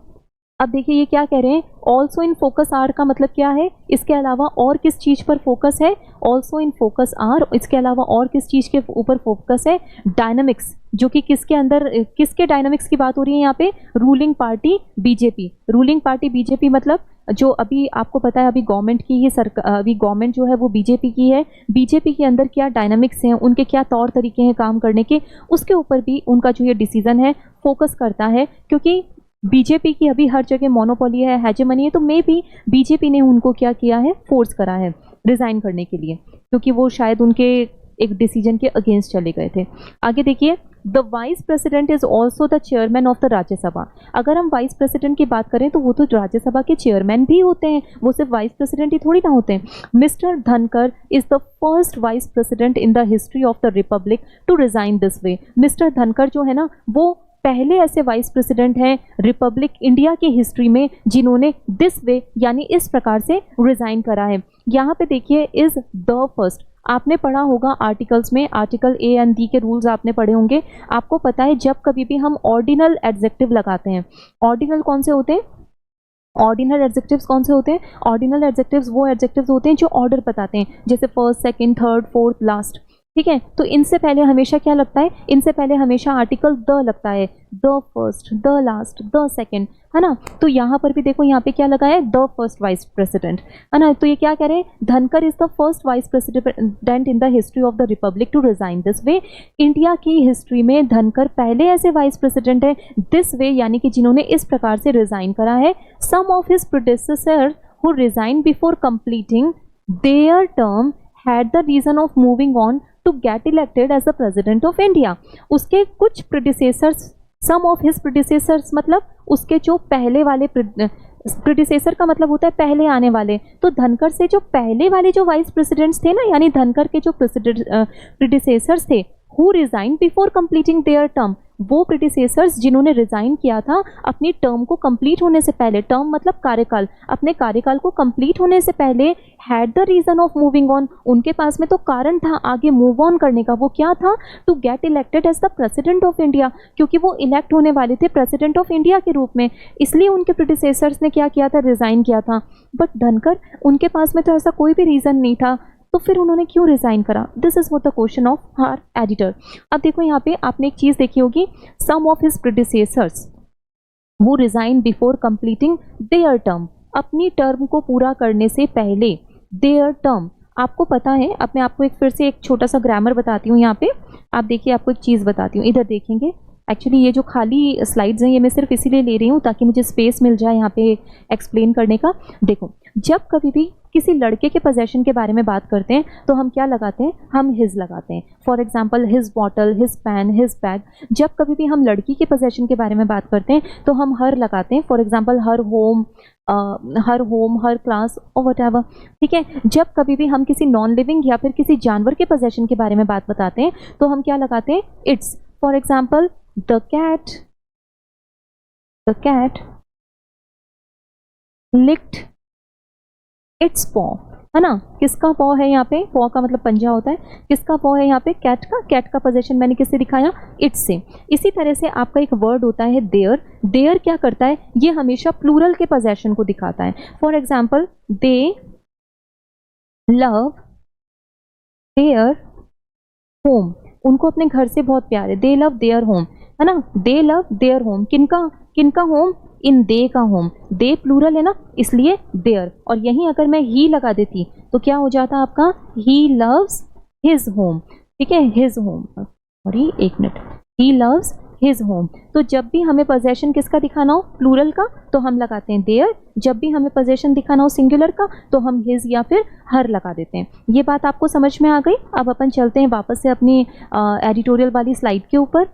अब देखिए ये क्या कह रहे हैं, ऑल्सो इन फोकस आर का मतलब क्या है, इसके अलावा और किस चीज पर फोकस है, ऑल्सो इन फोकस आर, इसके अलावा और किस चीज के ऊपर फोकस है, डायनामिक्स, जो कि किसके अंदर, किसके डायनामिक्स की बात हो रही है यहाँ पे, ruling party BJP. Ruling party BJP मतलब जो अभी आपको पता है अभी गवर्नमेंट की ही सरकार, अभी गवर्नमेंट जो है वो बीजेपी की है, बीजेपी के अंदर क्या डायनामिक्स हैं, उनके क्या तौर तरीके हैं काम करने के, उसके ऊपर भी उनका जो ये डिसीजन है फोकस करता है। क्योंकि बीजेपी की अभी हर जगह मोनोपोली है, हेजेमनी है, तो मे भी बीजेपी ने उनको क्या किया है, फोर्स करा है रिजाइन करने के लिए, क्योंकि वो शायद उनके एक डिसीजन के अगेंस्ट चले गए थे। आगे देखिए, the vice president is also the chairman of the Rajya Sabha. अगर हम वाइस प्रेसिडेंट की बात करें तो वो तो राज्यसभा के चेयरमैन भी होते हैं, वो सिर्फ वाइस प्रेसिडेंट ही थोड़ी ना होते हैं। Mister Dhankhar is the first vice president in the history of the republic to resign this way. Mister Dhankhar जो है ना, वो पहले ऐसे वाइस प्रेसिडेंट हैं रिपब्लिक इंडिया की हिस्ट्री में जिन्होंने दिस वे यानी इस प्रकार से रिजाइन करा है। यहाँ पे देखिए, इज द फर्स्ट, आपने पढ़ा होगा आर्टिकल्स में, आर्टिकल ए एंड डी के रूल्स आपने पढ़े होंगे। आपको पता है जब कभी भी हम ऑर्डिनल एडजेक्टिव लगाते हैं, ऑर्डिनल कौन से होते हैं, ऑर्डिनल एडजेक्टिव्स कौन से होते हैं, ऑर्डिनल एडजेक्टिव्स वो एडजेक्टिव्स होते हैं जो ऑर्डर बताते हैं, जैसे first, second, third, fourth, last, ठीक है। तो इनसे पहले हमेशा क्या लगता है, इनसे पहले हमेशा आर्टिकल द लगता है, the first, the last, the second, है ना। तो यहाँ पर भी देखो, यहाँ पे क्या लगा है, द फर्स्ट वाइस प्रेसिडेंट, है ना। तो ये क्या कह रहे हैं, Dhankhar is the first vice president in the history of the republic to resign this way. India की हिस्ट्री में धनखड़ पहले ऐसे वाइस प्रेसिडेंट है दिस वे, यानी कि जिन्होंने इस प्रकार से रिजाइन करा है। Some of his predecessor who resign before completing their term had the reason of moving on to get elected as the president of India। उसके कुछ predecessors, some of his predecessors मतलब उसके जो पहले वाले, प्रेडिसेसर का मतलब होता है पहले आने वाले, तो धनखड़ से जो पहले वाले जो वाइस प्रेसिडेंट्स थे ना, यानी धनखड़ के जो प्रेडिसेसर्स थे, who resign before completing their term, वो प्रेडिसेसर्स जिन्होंने रिजाइन किया था अपनी टर्म को कंप्लीट होने से पहले, टर्म मतलब कार्यकाल, अपने कार्यकाल को कंप्लीट होने से पहले, had the reason of moving on, उनके पास में तो कारण था आगे मूव ऑन करने का, वो क्या था, to get elected as the president of India, क्योंकि वो इलेक्ट होने वाले थे प्रेसिडेंट ऑफ इंडिया के रूप में, इसलिए उनके प्रेडिसेसर्स ने क्या किया था, रिजाइन किया था। बट धनखड़, उनके पास में तो ऐसा कोई भी रीजन नहीं था, तो फिर उन्होंने क्यों रिजाइन करा, this is what the question of our editor. अब देखो यहाँ पे आपने एक चीज देखी होगी, सम ऑफ हिज प्रेडिसेसर्स वो resign before completing their term, अपनी टर्म को पूरा करने से पहले, देयर टर्म, आपको पता है, अब मैं आपको एक फिर से एक छोटा सा ग्रामर बताती हूँ यहाँ पे, आप देखिए आपको एक चीज़ बताती हूँ, इधर देखेंगे। एक्चुअली ये जो खाली स्लाइड्स हैं ये मैं सिर्फ इसीलिए ले रही हूँ ताकि मुझे स्पेस मिल जाए यहाँ पे एक्सप्लेन करने का। देखो, जब कभी भी किसी लड़के के पोजेशन के बारे में बात करते हैं तो हम क्या लगाते हैं, हम हिज लगाते हैं। For example his bottle, his pen, his bag. जब कभी भी हम लड़की के पोजेशन के बारे में बात करते हैं तो हम हर लगाते हैं। For example her home, her class और वटएवर, ठीक है। जब कभी भी हम किसी नॉन लिविंग या फिर किसी जानवर के पोजेशन के बारे में बात बताते हैं तो हम क्या लगाते हैं, its. For example the cat licked its paw, है ना। किसका पॉ है यहाँ पे, पॉ का मतलब पंजा होता है, किसका पॉ है यहाँ पे, कैट का। कैट का पोजेशन मैंने किससे दिखाया, इट्स से। इसी तरह से आपका एक वर्ड होता है देयर। देयर क्या करता है, ये हमेशा प्लूरल के पोजेशन को दिखाता है। For example they love their home, उनको अपने घर से बहुत प्यार है, दे लव देयर होम, है ना, दे लव देयर होम, किनका किनका होम, इन दे का होम, दे प्लूरल है ना इसलिए देयर, और यहीं अगर मैं ही लगा देती तो क्या हो जाता आपका, ही लव्स हिज होम, ठीक है, हिज होम, सॉरी एक minute, he loves his home. तो जब भी हमें पोजेशन किसका दिखाना हो, प्लूरल का, तो हम लगाते हैं देयर, जब भी हमें पोजेशन दिखाना हो सिंगुलर का तो हम हिज या फिर हर लगा देते हैं। ये बात आपको समझ में आ गई। अब अपन चलते हैं वापस से अपनी एडिटोरियल वाली स्लाइड के ऊपर।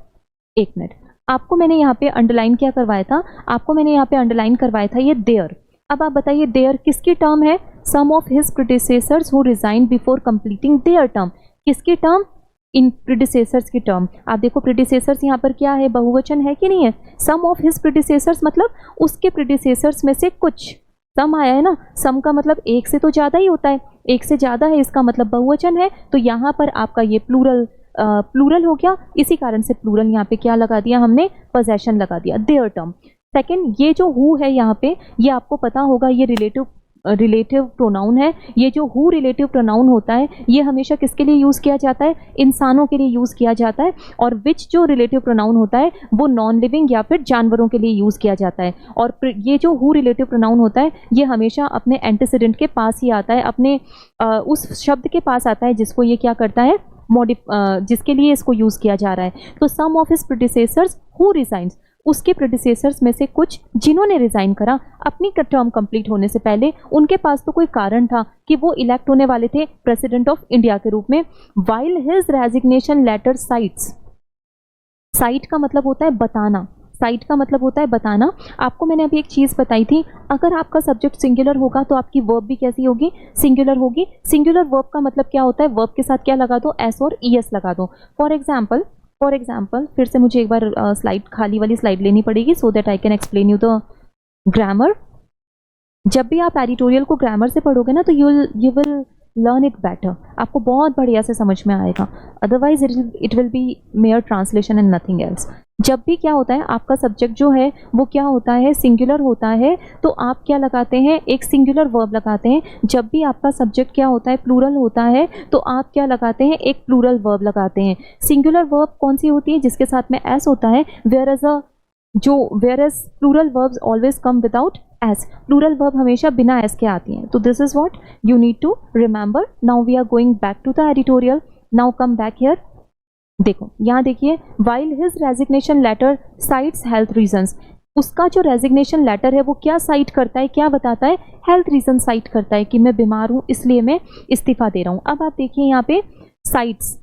एक मिनट, आपको मैंने यहाँ पे अंडरलाइन क्या करवाया था, आपको मैंने यहाँ पे अंडरलाइन करवाया था ये देयर। अब आप बताइए देयर किसकी टर्म है, some of his predecessors who resign before completing their term, किसकी टर्म, इन प्रेडिसेसर्स की टर्म। आप देखो प्रेडिसेसर्स यहाँ पर क्या है, बहुवचन है कि नहीं है, सम ऑफ हिज प्रेडिसेसर्स मतलब उसके प्रेडिसेसर्स में से कुछ, सम आया है ना, सम का मतलब एक से तो ज़्यादा ही होता है, एक से ज़्यादा है इसका मतलब बहुवचन है, तो यहाँ पर आपका ये प्लूरल हो गया, इसी कारण से प्लूरल यहाँ पे क्या लगा दिया हमने, पोजेशन लगा दिया, देयर टर्म। सेकंड, ये जो हु है यहाँ पे, ये आपको पता होगा ये रिलेटिव प्रोनाउन है। ये जो हु रिलेटिव प्रोनाउन होता है ये हमेशा किसके लिए यूज़ किया जाता है, इंसानों के लिए यूज़ किया जाता है, और विच जो रिलेटिव प्रोनाउन होता है वो नॉन लिविंग या फिर जानवरों के लिए यूज़ किया जाता है। और ये जो हु रिलेटिव प्रोनाउन होता है ये हमेशा अपने एंटीसीडेंट के पास ही आता है, अपने उस शब्द के पास आता है जिसको ये क्या करता है, जिसके लिए इसको यूज़ किया जा रहा है। तो some of his predecessors who resigns, उसके प्रेडिसेसर्स में से कुछ जिन्होंने रिजाइन करा अपनी टर्म कंप्लीट होने से पहले, उनके पास तो कोई कारण था कि वो इलेक्ट होने वाले थे प्रेसिडेंट ऑफ इंडिया के रूप में। While his resignation letter cites, cite का मतलब होता है बताना, साइट का मतलब होता है बताना। आपको मैंने अभी एक चीज़ बताई थी, अगर आपका सब्जेक्ट सिंगुलर होगा तो आपकी वर्ब भी कैसी होगी, सिंगुलर होगी। सिंगुलर वर्ब का मतलब क्या होता है, वर्ब के साथ क्या लगा दो, एस और ई एस लगा दो। फॉर एग्जाम्पल फिर से मुझे एक बार स्लाइड, खाली वाली स्लाइड लेनी पड़ेगी so that I can explain you the grammar. जब भी आप एडिटोरियल को ग्रामर से पढ़ोगे ना तो you will learn it better, आपको बहुत बढ़िया से समझ में आएगा, otherwise it will be mayor translation and nothing else. जब भी क्या होता है आपका सब्जेक्ट जो है वो क्या होता है, सिंगुलर होता है, तो आप क्या लगाते हैं, एक सिंगुलर वर्ब लगाते हैं। जब भी आपका सब्जेक्ट क्या होता है, प्लूरल होता है, तो आप क्या लगाते हैं, एक प्लूरल वर्ब लगाते हैं। सिंगुलर वर्ब कौन सी होती है, जिसके साथ में एस होता है, whereas plural verbs always come without S, plural verb हमेशा बिना एस के आती हैं। तो this is what you need to remember. Now we are going back to the editorial, now come back here. देखो यहाँ देखिए, while his resignation letter cites health reasons, उसका जो रेजिग्नेशन लेटर है वो क्या साइट करता है, क्या बताता है, हेल्थ रीजन साइट करता है कि मैं बीमार हूँ इसलिए मैं इस्तीफा दे रहा हूँ। अब आप देखिए यहाँ पे साइट्स,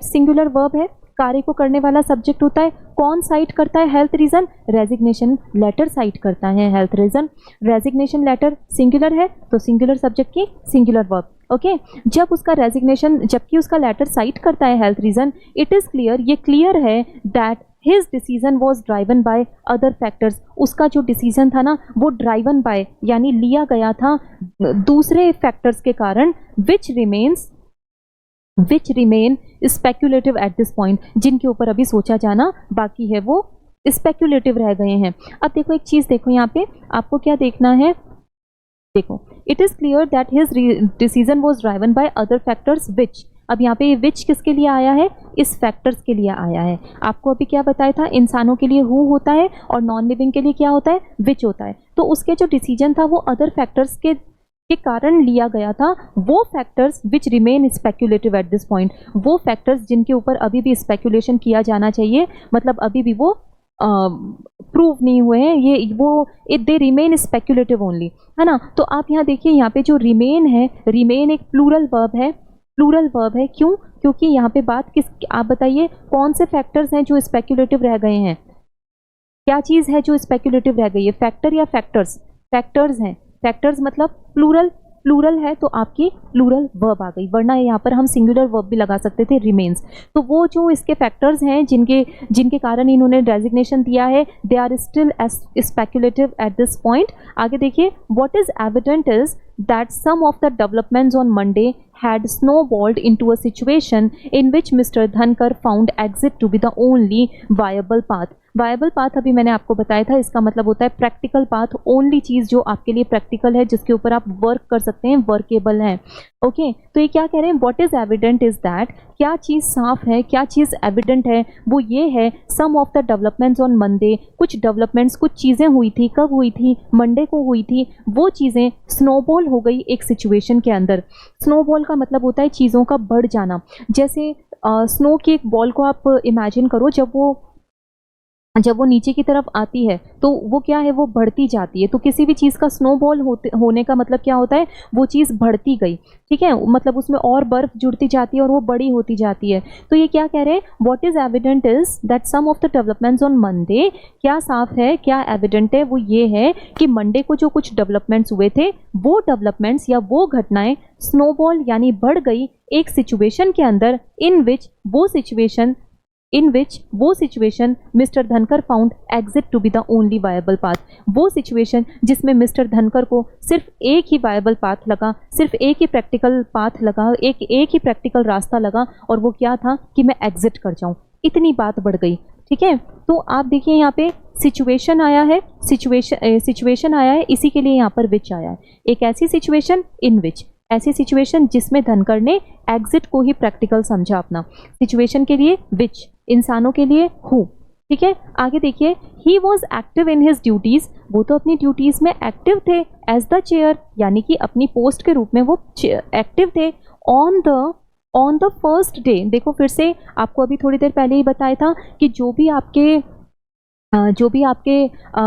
सिंगुलर वर्ब है, कार्य को करने वाला सब्जेक्ट होता है, कौन साइट करता है, health reason, resignation letter cite करता है health reason. Resignation letter singular है तो सिंगुलर सब्जेक्ट की सिंगुलर वर्ब, ओके। जब उसका रेजिग्नेशन, जबकि उसका लेटर साइट करता है health reason, it is clear, ये क्लियर है that his decision was driven by other factors, उसका जो डिसीजन था ना वो ड्राइवन बाय यानी लिया गया था दूसरे फैक्टर्स के कारण, which remain speculative at this point, जिनके ऊपर अभी सोचा जाना बाकी है, वो स्पेक्यूलेटिव रह गए हैं। अब देखो एक चीज़ देखो यहाँ पे आपको क्या देखना है, देखो it is clear that his decision was driven by other factors which, अब यहाँ पे विच किसके लिए आया है, इस फैक्टर्स के लिए आया है। आपको अभी क्या बताया था, इंसानों के लिए हु होता है और नॉन लिविंग के लिए क्या होता है, विच होता है। तो उसके जो डिसीजन था वो अदर फैक्टर्स के कारण लिया गया था, वो factors which remain speculative at this point, वो फैक्टर्स जिनके ऊपर अभी भी स्पेक्यूलेशन किया जाना चाहिए, मतलब अभी भी वो प्रूव नहीं हुए हैं, दे रिमेन स्पेक्यूलेटिव ओनली, है ना। तो आप यहाँ देखिए, यहाँ पे जो रिमेन है, रिमेन एक प्लूरल वर्ब है, क्यों, क्योंकि यहाँ पे बात आप बताइए कौन से फैक्टर्स हैं जो स्पेक्यूलेटिव रह गए हैं, क्या चीज़ है जो स्पेक्यूलेटिव रह गई है, फैक्टर या फैक्टर्स, फैक्टर्स हैं, फैक्टर्स मतलब प्लूरल है तो आपकी प्लूरल वर्ब आ गई, वरना यहाँ पर हम सिंगुलर वर्ब भी लगा सकते थे, रिमेन्स। तो वो जो इसके फैक्टर्स हैं जिनके कारण इन्होंने डेजिग्नेशन दिया है, they are still speculative at this point. आगे देखिए, what is evident is that some of the developments on Monday had snowballed into a situation in which Mr. Dhankar found exit to be the only viable path. Viable path अभी मैंने आपको बताया था, इसका मतलब होता है प्रैक्टिकल पाथ, ओनली चीज़ जो आपके लिए प्रैक्टिकल है, जिसके ऊपर आप वर्क कर सकते हैं, वर्केबल है। ओके, तो ये क्या कह रहे हैं, what is evident is that, क्या चीज़ साफ है, क्या चीज़ एविडेंट है, वो ये है some of the developments on Monday, कुछ डेवलपमेंट्स, कुछ चीज़ें हुई थी, कब हुई थी, मंडे को हुई थी, वो चीज़ें स्नोबॉल हो गई एक सिचुएशन के अंदर। स्नोबॉल का मतलब होता है चीज़ों का बढ़ जाना। जैसे स्नो की एक बॉल को आप इमेजिन करो, जब वो नीचे की तरफ आती है तो वो क्या है, वो बढ़ती जाती है। तो किसी भी चीज़ का स्नोबॉल होने का मतलब क्या होता है, वो चीज़ बढ़ती गई, ठीक है, मतलब उसमें और बर्फ जुड़ती जाती है और वो बड़ी होती जाती है। तो ये क्या कह रहे हैं, what is evident is that some of the developments on Monday, क्या साफ है, क्या एविडेंट है, वो ये है कि मंडे को जो कुछ डेवलपमेंट्स हुए थे, वो डेवलपमेंट्स या वो घटनाएं स्नोबॉल यानी बढ़ गई एक सिचुएशन के अंदर, इन विच वो situation mister Dhankhar found exit to be the only viable path. वो सिचुएशन जिसमें मिस्टर धनकर को सिर्फ एक ही वायबल पाथ लगा, सिर्फ एक ही प्रैक्टिकल पाथ लगा, एक ही प्रैक्टिकल रास्ता लगा, और वो क्या था कि मैं एग्जिट कर जाऊं। इतनी बात बढ़ गई, ठीक है। तो आप देखिए यहाँ पे सिचुएशन आया है, सिचुएशन आया है, इसी के लिए यहाँ पर विच आया है। एक ऐसी सिचुएशन इन विच, ऐसी सिचुएशन जिसमें धनकर ने एग्जिट को ही प्रैक्टिकल समझा अपना। सिचुएशन के लिए विच, इंसानों के लिए हु, ठीक है। आगे देखिए, he was active in his duties, वो तो अपनी ड्यूटीज में एक्टिव थे, एज द चेयर यानी कि अपनी पोस्ट के रूप में वो एक्टिव थे। ऑन द फर्स्ट डे, देखो फिर से आपको अभी थोड़ी देर पहले ही बताया था कि जो भी आपके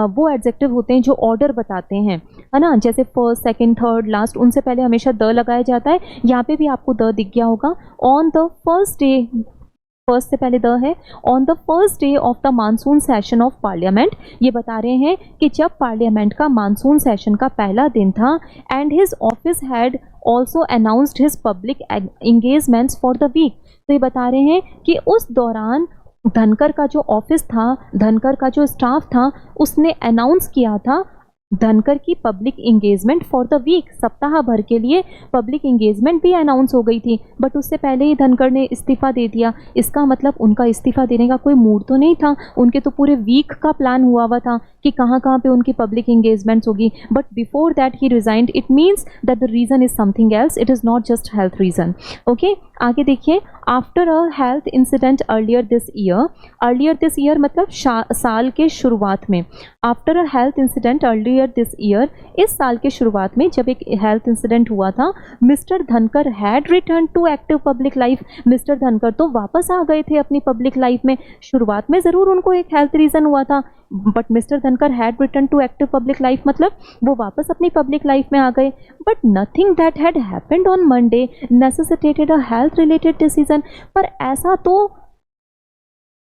वो एडजेक्टिव होते हैं जो ऑर्डर बताते हैं, है ना, जैसे फर्स्ट, सेकंड, थर्ड, लास्ट, उनसे पहले हमेशा द लगाया जाता है। यहाँ पे भी आपको द दिख गया होगा। On the first day, first से पहले द है। On the first day of the monsoon session of parliament, ये बता रहे हैं कि जब पार्लियामेंट का मानसून सेशन का पहला दिन था, and his office had also announced his public engagements for the week. तो ये बता रहे हैं कि उस दौरान धनकर का जो ऑफिस था, धनकर का जो स्टाफ था, उसने अनाउंस किया था धनकर की public engagement for the week, सप्ताह भर के लिए पब्लिक इंगेजमेंट भी अनाउंस हो गई थी। बट उससे पहले ही धनकर ने इस्तीफा दे दिया। इसका मतलब उनका इस्तीफा देने का कोई मूड तो नहीं था, उनके तो पूरे वीक का प्लान हुआ था कि कहाँ कहाँ पे उनकी पब्लिक इंगेजमेंट्स होगी। But before that he resigned, it means that the reason is something else, it is not just health reason. Okay, आगे देखिए, after a health incident earlier this year मतलब साल के शुरुआत में। After a health incident earlier this year, इस साल के शुरुआत में जब एक हेल्थ इंसिडेंट हुआ था, mister Dhankhar had return to active public life. Mister Dhankhar तो वापस आ गए थे अपनी पब्लिक लाइफ में। शुरुआत में ज़रूर उनको एक हेल्थ रीज़न हुआ था, but mister Dhankhar had return to active public life मतलब वो वापस अपनी पब्लिक लाइफ में आ गए। But nothing that had happened on Monday necessitated a health related decision.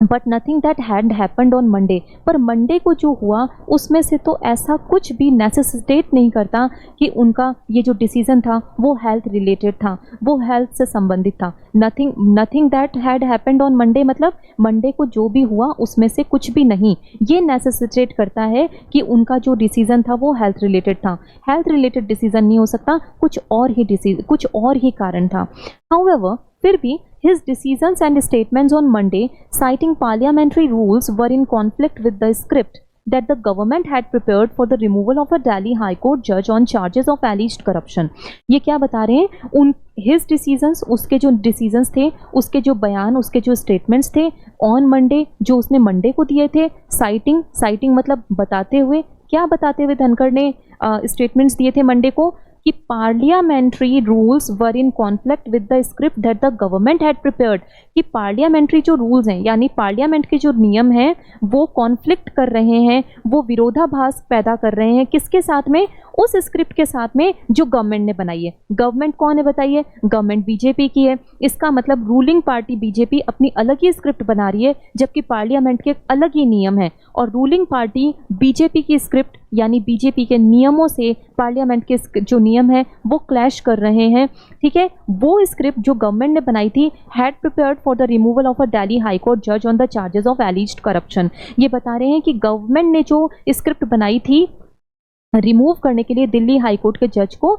But nothing that had happened on Monday, पर मंडे को जो हुआ उसमें से तो ऐसा कुछ भी नेसेसिटेट नहीं करता कि उनका ये जो डिसीजन था वो हेल्थ रिलेटेड था, वो हेल्थ से संबंधित था। Nothing that had happened on Monday मतलब मंडे को जो भी हुआ उसमें से कुछ भी नहीं ये नेसेसिटेट करता है कि उनका जो डिसीजन था वो हेल्थ रिलेटेड था। हेल्थ रिलेटेड डिसीजन नहीं हो सकता, कुछ और ही कारण था। हाउएवर, फिर भी his decisions and statements on Monday citing parliamentary rules were in conflict with the script that the government had prepared for the removal of a Delhi High Court judge on charges of alleged corruption। ये क्या बता रहे हैं, his decisions, उसके जो decisions थे, उसके जो बयान, उसके जो statements थे on Monday, जो उसने मंडे को दिए थे, citing मतलब बताते हुए, क्या बताते हुए धनकर ने statements दिए थे मंडे को कि parliamentary rules were in conflict with the script that the government had prepared, कि पार्लियामेंट्री जो रूल्स हैं यानी पार्लियामेंट के जो नियम हैं वो कॉन्फ्लिक्ट कर रहे हैं, वो विरोधाभास पैदा कर रहे हैं। किसके साथ में? उस स्क्रिप्ट के साथ में जो गवर्नमेंट ने बनाई है। गवर्नमेंट कौन है बताइए? गवर्नमेंट बीजेपी की है। इसका मतलब रूलिंग पार्टी बीजेपी अपनी अलग ही स्क्रिप्ट बना रही है, जबकि पार्लियामेंट के अलग ही नियम है, और रूलिंग पार्टी बीजेपी की स्क्रिप्ट यानी बीजेपी के नियमों से पार्लियामेंट के जो नियम है वो क्लैश कर रहे हैं। ठीक है, वो स्क्रिप्ट जो गवर्नमेंट ने बनाई थी had prepared for the removal of a Delhi high court जज on the charges of alleged corruption. ये बता रहे हैं कि गवर्नमेंट ने जो स्क्रिप्ट बनाई थी रिमूव करने के लिए दिल्ली हाई कोर्ट के जज को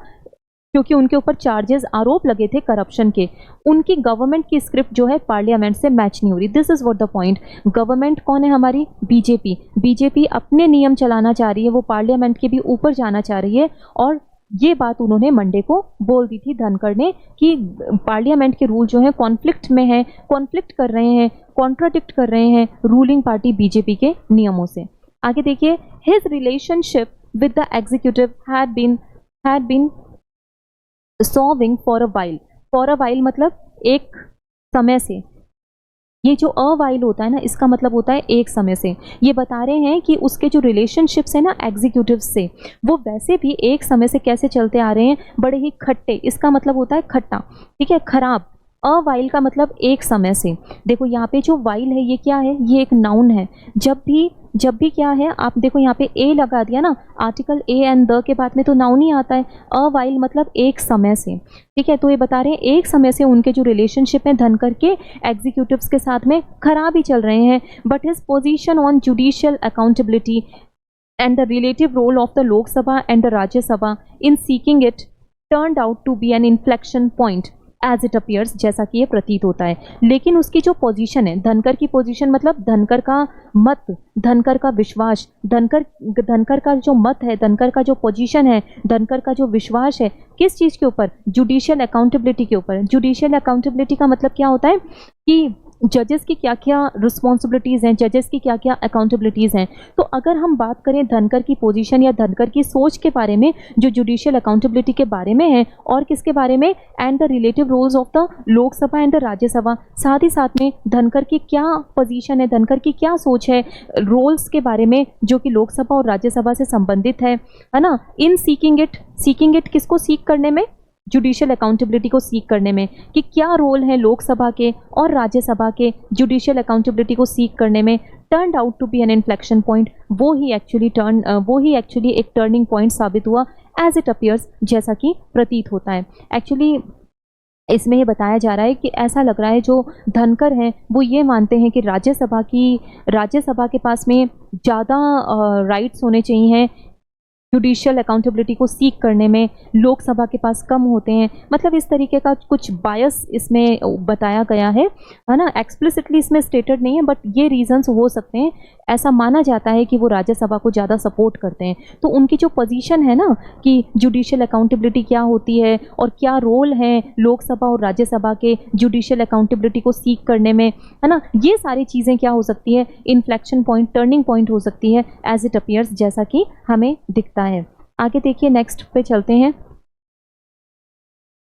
क्योंकि उनके ऊपर चार्जेस, आरोप लगे थे करप्शन के। उनकी गवर्नमेंट की स्क्रिप्ट जो है पार्लियामेंट से मैच नहीं हो रही। This is what the point. Government कौन है हमारी? बीजेपी। बीजेपी अपने नियम चलाना चाह रही है, वो पार्लियामेंट के भी ऊपर जाना चाह रही है। और ये बात उन्होंने मंडे को बोल दी थी धनखड़ ने कि पार्लियामेंट के रूल जो हैं कॉन्फ्लिक्ट में हैं, कॉन्फ्लिक्ट कर रहे हैं, कॉन्ट्राडिक्ट कर रहे हैं रूलिंग पार्टी बीजेपी के नियमों से। आगे देखिए, his relationship with the executive had been souring for a while. For a while मतलब एक समय से। ये जो अ वाइल होता है ना, इसका मतलब होता है एक समय से। ये बता रहे हैं कि उसके जो रिलेशनशिप्स है ना एग्जीक्यूटिव से, वो वैसे भी एक समय से कैसे चलते आ रहे हैं, बड़े ही खट्टे। इसका मतलब होता है खट्टा, ठीक है, खराब। अ वाइल का मतलब एक समय से। देखो यहाँ पे जो वाइल है ये क्या है? ये एक नाउन है। जब भी क्या है, आप देखो यहाँ पे ए लगा दिया ना, आर्टिकल ए एंड द के बाद में तो नाउन ही आता है। अ वाइल मतलब एक समय से, ठीक है। तो ये बता रहे हैं एक समय से उनके जो रिलेशनशिप है धनखड़ के एग्जीक्यूटिव्स के साथ में खराब ही चल रहे हैं। But his position on judicial accountability and the relative role of the Lok Sabha and the Rajya Sabha in seeking it turned out to be an inflection point as it appears, जैसा कि ये प्रतीत होता है। लेकिन उसकी जो position है, धनखड़ की पोजीशन मतलब धनखड़ का मत, धनखड़ का विश्वास, धनखड़ का जो मत है, धनखड़ का जो पोजीशन है, धनखड़ का जो विश्वास है, किस चीज़ के ऊपर? जुडिशियल अकाउंटेबिलिटी के ऊपर। जुडिशियल अकाउंटेबिलिटी का मतलब क्या होता है कि जजेस की क्या क्या रिस्पॉन्सिबिलिटीज़ हैं, जजेस की क्या क्या अकाउंटेबिलिटीज़ हैं। तो अगर हम बात करें धनखड़ की पोजीशन या धनखड़ की सोच के बारे में, जो जुडिशियल अकाउंटेबिलिटी के बारे में है, और किसके बारे में? And the relative roles of the Lok Sabha and the Rajya Sabha. साथ ही साथ में धनखड़ की क्या पोजीशन है, धनखड़ की क्या सोच है रोल्स के बारे में जो कि लोकसभा और राज्यसभा से संबंधित है ना। इन सीकिंग इट किसको सीख करने में? जुडिशियल अकाउंटेबिलिटी को सीख करने में, कि क्या रोल है लोकसभा के और राज्यसभा के जुडिशियल अकाउंटेबिलिटी को सीख करने में। Turned out to be an inflection point. वो ही एक्चुअली एक टर्निंग पॉइंट साबित हुआ, एज इट अपीयर्स, जैसा कि प्रतीत होता है। एक्चुअली इसमें ये बताया जा रहा है कि ऐसा लग रहा है जो धनखड़ हैं वो ये मानते हैं कि राज्यसभा के पास में ज़्यादा राइट्स होने चाहिए जुडिशियल अकाउंटेबिलिटी को सीख करने में, लोकसभा के पास कम होते हैं। मतलब इस तरीके का कुछ बायस इसमें बताया गया है ना। एक्सप्लिसिटली इसमें स्टेटेड नहीं है, बट ये रीजंस हो सकते हैं। ऐसा माना जाता है कि वो राज्यसभा को ज़्यादा सपोर्ट करते हैं। तो उनकी जो पोजीशन है ना कि जुडिशियल अकाउंटेबिलिटी क्या होती है और क्या रोल है लोकसभा और राज्यसभा के जुडिशियल अकाउंटेबिलिटी को सीख करने में, है ना, ये सारी चीज़ें क्या हो सकती है? इन्फ्लेक्शन पॉइंट, टर्निंग पॉइंट हो सकती है, एज इट अपीयर्स, जैसा कि हमें दिखता है। आगे देखिए, नेक्स्ट पे चलते हैं।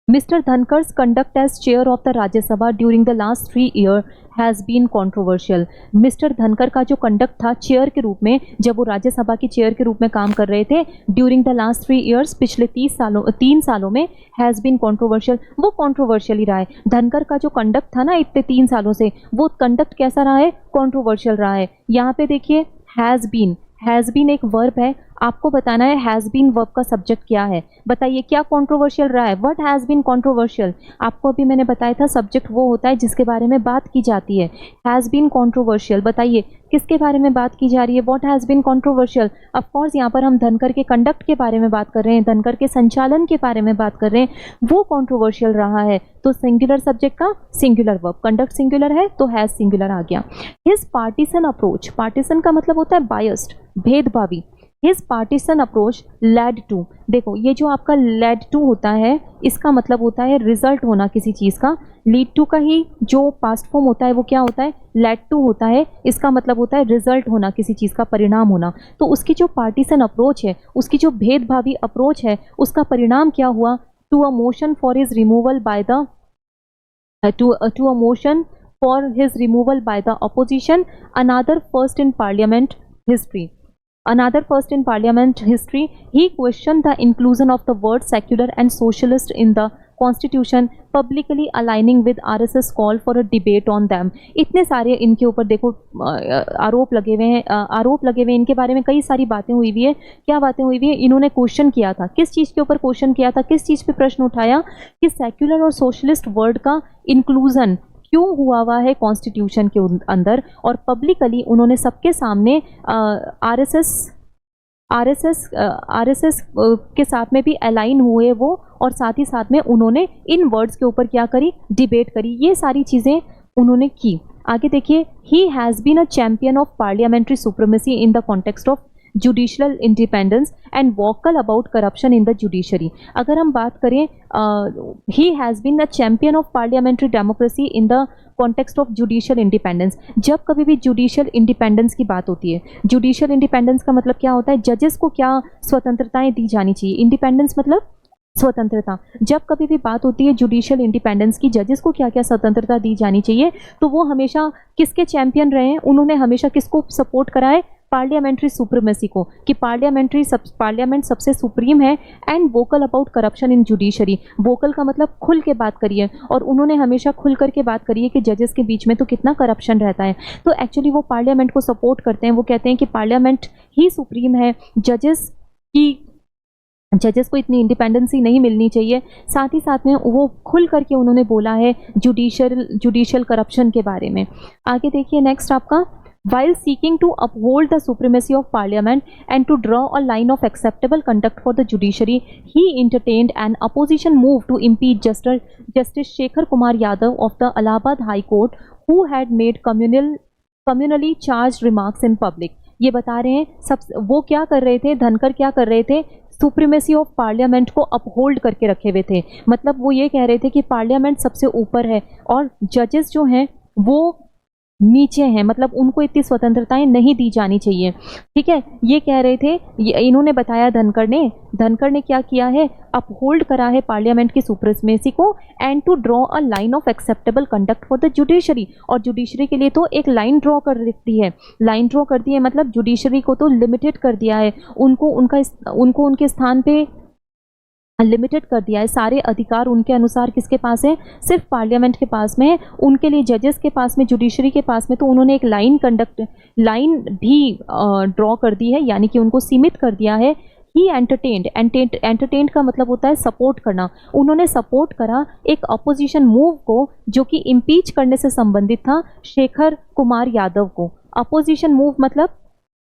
Mr. Dhankar's conduct as chair of the Rajya Sabha during the last 3 years has been controversial. Mister Dhankhar का जो कंडक्ट था चेयर के रूप में, जब वो राज्यसभा की चेयर के रूप में काम कर रहे थे ड्यूरिंग द लास्ट 3 years, पिछले 3 सालों में, हैज़ बीन कॉन्ट्रोवर्शियल। वो कॉन्ट्रोवर्शियल ही रहा है। धनखड़ का जो कंडक्ट था ना इतने 3 सालों से, वो कंडक्ट कैसा रहा है? कॉन्ट्रोवर्शियल रहा है। यहाँ पे देखिए, हैज़ बीन एक वर्ब है, आपको बताना है हैज़ बीन वर्ब का सब्जेक्ट क्या है। बताइए क्या कंट्रोवर्शियल रहा है? What has been controversial? आपको अभी मैंने बताया था सब्जेक्ट वो होता है जिसके बारे में बात की जाती है। हैज़ बीन कंट्रोवर्शियल, बताइए किसके बारे में बात की जा रही है? What has been controversial? Of course यहाँ पर हम धनखड़ के कंडक्ट के बारे में बात कर रहे हैं, धनखड़ के संचालन के बारे में बात कर रहे हैं, वो कंट्रोवर्शियल रहा है। तो सिंगुलर सब्जेक्ट का सिंगुलर वर्ब, कंडक्ट सिंगुलर है तो हैज़ सिंगुलर आ गया। हिज पार्टीसन अप्रोच, पार्टीसन का मतलब होता है बायस्ड, भेदभावी। His partisan approach led to, देखो ये जो आपका लेड टू होता है इसका मतलब होता है रिजल्ट होना किसी चीज़ का। लीड टू का ही जो पास्ट फॉर्म होता है वो क्या होता है? लेड टू होता है। इसका मतलब होता है रिजल्ट होना, किसी चीज़ का परिणाम होना। तो उसकी जो पार्टीसन अप्रोच है, उसकी जो भेदभावी अप्रोच है, उसका परिणाम क्या हुआ? To a motion for his removal by the to a motion for his removal by the opposition, another first in parliament history. Another first in parliament history, he questioned the inclusion of the word secular and socialist in the constitution, publicly aligning with RSS call for a debate on them. इतने सारे इनके ऊपर देखो आरोप लगे हुए हैं इनके बारे में कई सारी बातें हुई हुई है। क्या बातें हुई हुई है? इन्होंने क्वेश्चन किया था, किस चीज़ के ऊपर क्वेश्चन किया था, किस चीज़ पे प्रश्न उठाया कि सेक्युलर और सोशलिस्ट वर्ड का इंक्लूजन क्यों हुआ है कॉन्स्टिट्यूशन के अंदर। और पब्लिकली उन्होंने सबके सामने आरएसएस के साथ में भी अलाइन हुए वो, और साथ ही साथ में उन्होंने इन वर्ड्स के ऊपर क्या करी, डिबेट करी, ये सारी चीज़ें उन्होंने की। आगे देखिए, he has been a champion of parliamentary supremacy in the context of judicial independence and vocal about corruption in the judiciary. अगर हम बात करें, he has been the champion of parliamentary democracy in the context of judicial independence. जब कभी भी judicial independence की बात होती है, जुडिशियल इंडिपेंडेंस का मतलब क्या होता है, जजेस को क्या स्वतंत्रताएं दी जानी चाहिए, इंडिपेंडेंस मतलब स्वतंत्रता। जब कभी भी बात होती है जुडिशियल इंडिपेंडेंस की, जजेस को क्या क्या स्वतंत्रता दी जानी चाहिए, तो वो हमेशा किसके चैंपियन रहे हैं, उन्होंने हमेशा किसको सपोर्ट करा है, पार्लियामेंट्री सुप्रीमेसी को, कि पार्लियामेंट सबसे सुप्रीम है, and vocal about corruption in judiciary. Vocal का मतलब खुल के बात करी है, और उन्होंने हमेशा खुल करके बात करी है कि जजेस के बीच में तो कितना करप्शन रहता है। तो एक्चुअली वो पार्लियामेंट को सपोर्ट करते हैं, वो कहते हैं कि पार्लियामेंट ही सुप्रीम है, जजेस को इतनी इंडिपेंडेंसी नहीं मिलनी चाहिए। साथ ही साथ में वो खुल करके उन्होंने बोला है जुडिशियल करप्शन के बारे में। आगे देखिए नेक्स्ट आपका, while seeking to uphold the supremacy of parliament and to draw a line of acceptable conduct for the judiciary, he entertained an opposition move to impeach Justice Shekhar Kumar Yadav of the Allahabad High Court, who had made communally charged remarks in public। ये बता रहे हैं वो क्या कर रहे थे, धनखड़ क्या कर रहे थे, सुप्रीमेसी ऑफ पार्लियामेंट को अपहोल्ड करके रखे हुए थे। मतलब वो ये कह रहे थे कि पार्लियामेंट सबसे ऊपर है और जजेस जो हैं वो नीचे हैं, मतलब उनको इतनी स्वतंत्रताएं नहीं दी जानी चाहिए। ठीक है, ये कह रहे थे, इन्होंने बताया धनखड़ ने क्या किया है, अपहोल्ड करा है पार्लियामेंट की सुप्रीमेसी को, and to draw a line of acceptable conduct for the judiciary. और जुडिशरी के लिए तो एक लाइन ड्रॉ कर दी है, मतलब जुडिशरी को तो लिमिटेड कर दिया है, उनको उनके स्थान पे लिमिटेड कर दिया है। सारे अधिकार उनके अनुसार किसके पास है, सिर्फ पार्लियामेंट के पास में है। उनके लिए जजेस के पास में, जुडिशरी के पास में तो उन्होंने एक लाइन भी ड्रॉ कर दी है, यानी कि उनको सीमित कर दिया है। ही एंटरटेन्ड का मतलब होता है सपोर्ट करना। उन्होंने सपोर्ट करा एक अपोजिशन मूव को जो कि इम्पीच करने से संबंधित था, शेखर कुमार यादव को। अपोजिशन मूव मतलब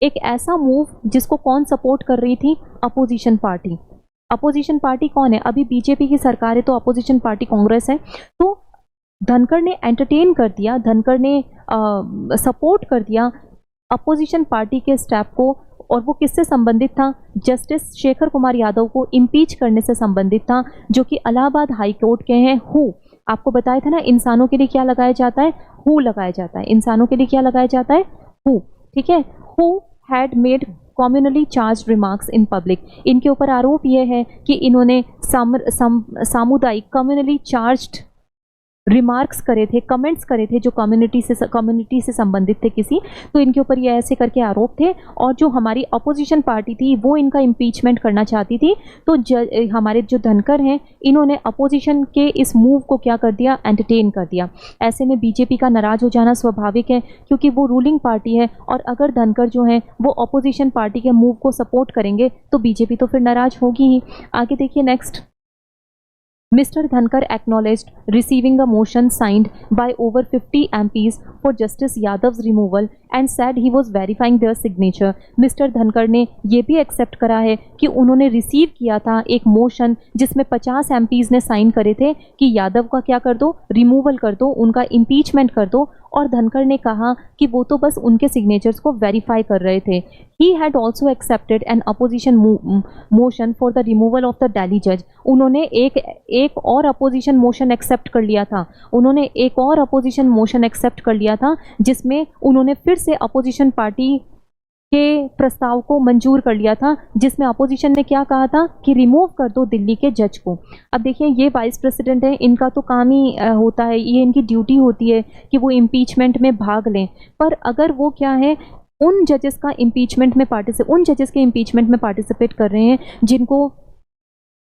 एक ऐसा मूव जिसको कौन सपोर्ट कर रही थी, अपोजिशन पार्टी। अपोजिशन पार्टी कौन है, अभी बीजेपी की सरकार है तो अपोजिशन पार्टी कांग्रेस है। तो धनखड़ ने एंटरटेन कर दिया, धनखड़ ने सपोर्ट कर दिया अपोजिशन पार्टी के स्टेप को, और वो किससे संबंधित था, जस्टिस शेखर कुमार यादव को इम्पीच करने से संबंधित था, जो कि इलाहाबाद हाई कोर्ट के हैं। हु, आपको बताया था ना, इंसानों के लिए क्या लगाया जाता है, हु लगाया जाता है, इंसानों के लिए क्या लगाया जाता है, हु। ठीक है, who had made communally charge remarks in public. इनके ऊपर आरोप यह है कि इन्होंने सामुदायिक कम्युनली चार्ज्ड रिमार्क्स करे थे, कमेंट्स करे थे जो कम्युनिटी से संबंधित थे किसी, तो इनके ऊपर ये ऐसे करके आरोप थे। और जो हमारी अपोजिशन पार्टी थी वो इनका इम्पीचमेंट करना चाहती थी। तो हमारे जो धनखड़ हैं इन्होंने अपोजिशन के इस मूव को क्या कर दिया, एंटरटेन कर दिया। ऐसे में बीजेपी का नाराज़ हो जाना स्वाभाविक है, क्योंकि वो रूलिंग पार्टी है, और अगर धनखड़ जो हैं वो अपोजिशन पार्टी के मूव को सपोर्ट करेंगे तो बीजेपी तो फिर नाराज़ होगी ही। आगे देखिए next, Mr. Dhankar acknowledged receiving a motion signed by over 50 MPs for Justice Yadav's removal and said he was verifying their signature। Mr. Dhankar ने ये भी एक्सेप्ट करा है कि उन्होंने रिसीव किया था एक मोशन जिसमें 50 MPs ने साइन करे थे कि यादव का क्या कर दो, रिमूवल कर दो, उनका इम्पीचमेंट कर दो। और धनखड़ ने कहा कि वो तो बस उनके सिग्नेचर्स को वेरीफाई कर रहे थे। He had also accepted an opposition motion for the removal of the Delhi जज। उन्होंने एक और अपोजिशन मोशन एक्सेप्ट कर लिया था, जिसमें उन्होंने फिर से अपोजिशन पार्टी के प्रस्ताव को मंजूर कर लिया था, जिसमें अपोजिशन ने क्या कहा था कि रिमूव कर दो दिल्ली के जज को। अब देखिए, ये वाइस प्रेसिडेंट है, इनका तो काम ही होता है, ये इनकी ड्यूटी होती है कि वो इम्पीचमेंट में भाग लें। पर अगर वो क्या है, उन जजेस के इम्पीचमेंट में पार्टिसिपेट कर रहे हैं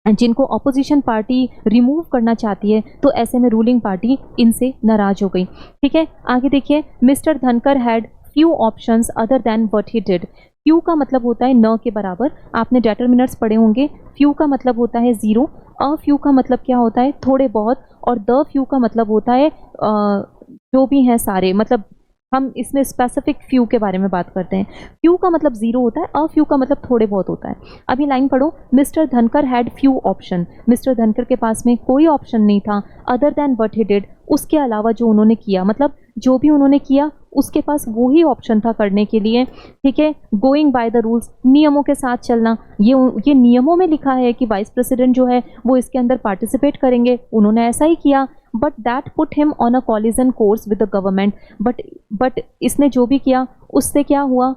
जिनको अपोजिशन पार्टी रिमूव करना चाहती है, तो ऐसे में रूलिंग पार्टी इनसे नाराज हो गई। ठीक है, आगे देखिए, mister Dhankhar had few options other than what he did. Few का मतलब होता है न के बराबर, आपने डेटर्मिनर्स पढ़े होंगे। फ्यू का मतलब होता है ज़ीरो, अ फ्यू का मतलब क्या होता है, थोड़े बहुत, और द फ्यू का मतलब होता है जो भी हैं सारे, मतलब हम इसमें स्पेसिफिक फ्यू के बारे में बात करते हैं। फ्यू का मतलब जीरो होता है, अ फ्यू का मतलब थोड़े बहुत होता है। अभी लाइन पढ़ो, mister Dhankhar had few option. Mister धनकर के पास में कोई ऑप्शन नहीं था other than what he did, उसके अलावा जो उन्होंने किया, मतलब जो भी उन्होंने किया उसके पास वो ही ऑप्शन था करने के लिए। ठीक है, गोइंग बाय द रूल्स, नियमों के साथ चलना। ये नियमों में लिखा है कि वाइस प्रेसिडेंट जो है वो इसके अंदर पार्टिसिपेट करेंगे, उन्होंने ऐसा ही किया। But that put him on a collision course with the government. But इसने जो भी किया उससे क्या हुआ,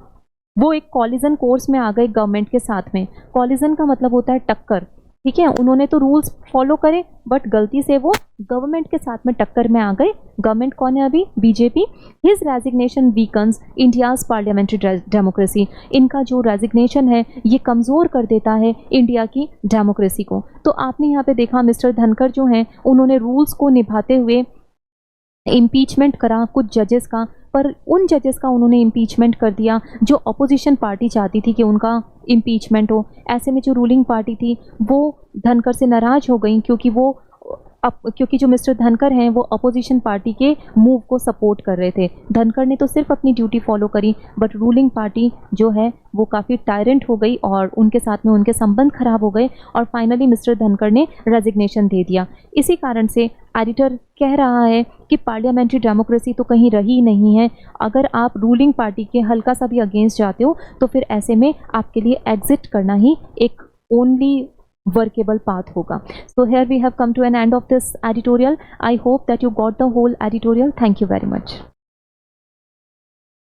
वो एक कॉलिजन कोर्स में आ गए गवर्नमेंट के साथ में। कॉलिजन का मतलब होता है टक्कर। ठीक है, उन्होंने तो रूल्स फॉलो करे बट गलती से वो गवर्नमेंट के साथ में टक्कर में आ गए। गवर्नमेंट कौन है अभी, BJP. His resignation weakens India's parliamentary democracy. इनका जो रेजिग्नेशन है ये कमज़ोर कर देता है इंडिया की डेमोक्रेसी को। तो आपने यहाँ पे देखा मिस्टर धनकर जो हैं उन्होंने रूल्स को निभाते हुए इम्पीचमेंट करा कुछ जजेस का, पर उन जजेस का उन्होंने इम्पीचमेंट कर दिया जो अपोजिशन पार्टी चाहती थी कि उनका इम्पीचमेंट हो। ऐसे में जो रूलिंग पार्टी थी वो धनकर से नाराज़ हो गई, क्योंकि जो मिस्टर धनकर हैं वो अपोजिशन पार्टी के मूव को सपोर्ट कर रहे थे। धनकर ने तो सिर्फ अपनी ड्यूटी फॉलो करी, बट रूलिंग पार्टी जो है वो काफ़ी टायरेंट हो गई और उनके साथ में उनके संबंध खराब हो गए और फाइनली मिस्टर धनकर ने रेजिग्नेशन दे दिया। इसी कारण से एडिटर कह रहा है कि पार्लियामेंट्री डेमोक्रेसी तो कहीं रही नहीं है। अगर आप रूलिंग पार्टी के हल्का सा भी अगेंस्ट जाते हो तो फिर ऐसे में आपके लिए एग्जिट करना ही एक only workable path hoga. So here we have come to an end of this editorial. I hope that you got the whole editorial. Thank you very much.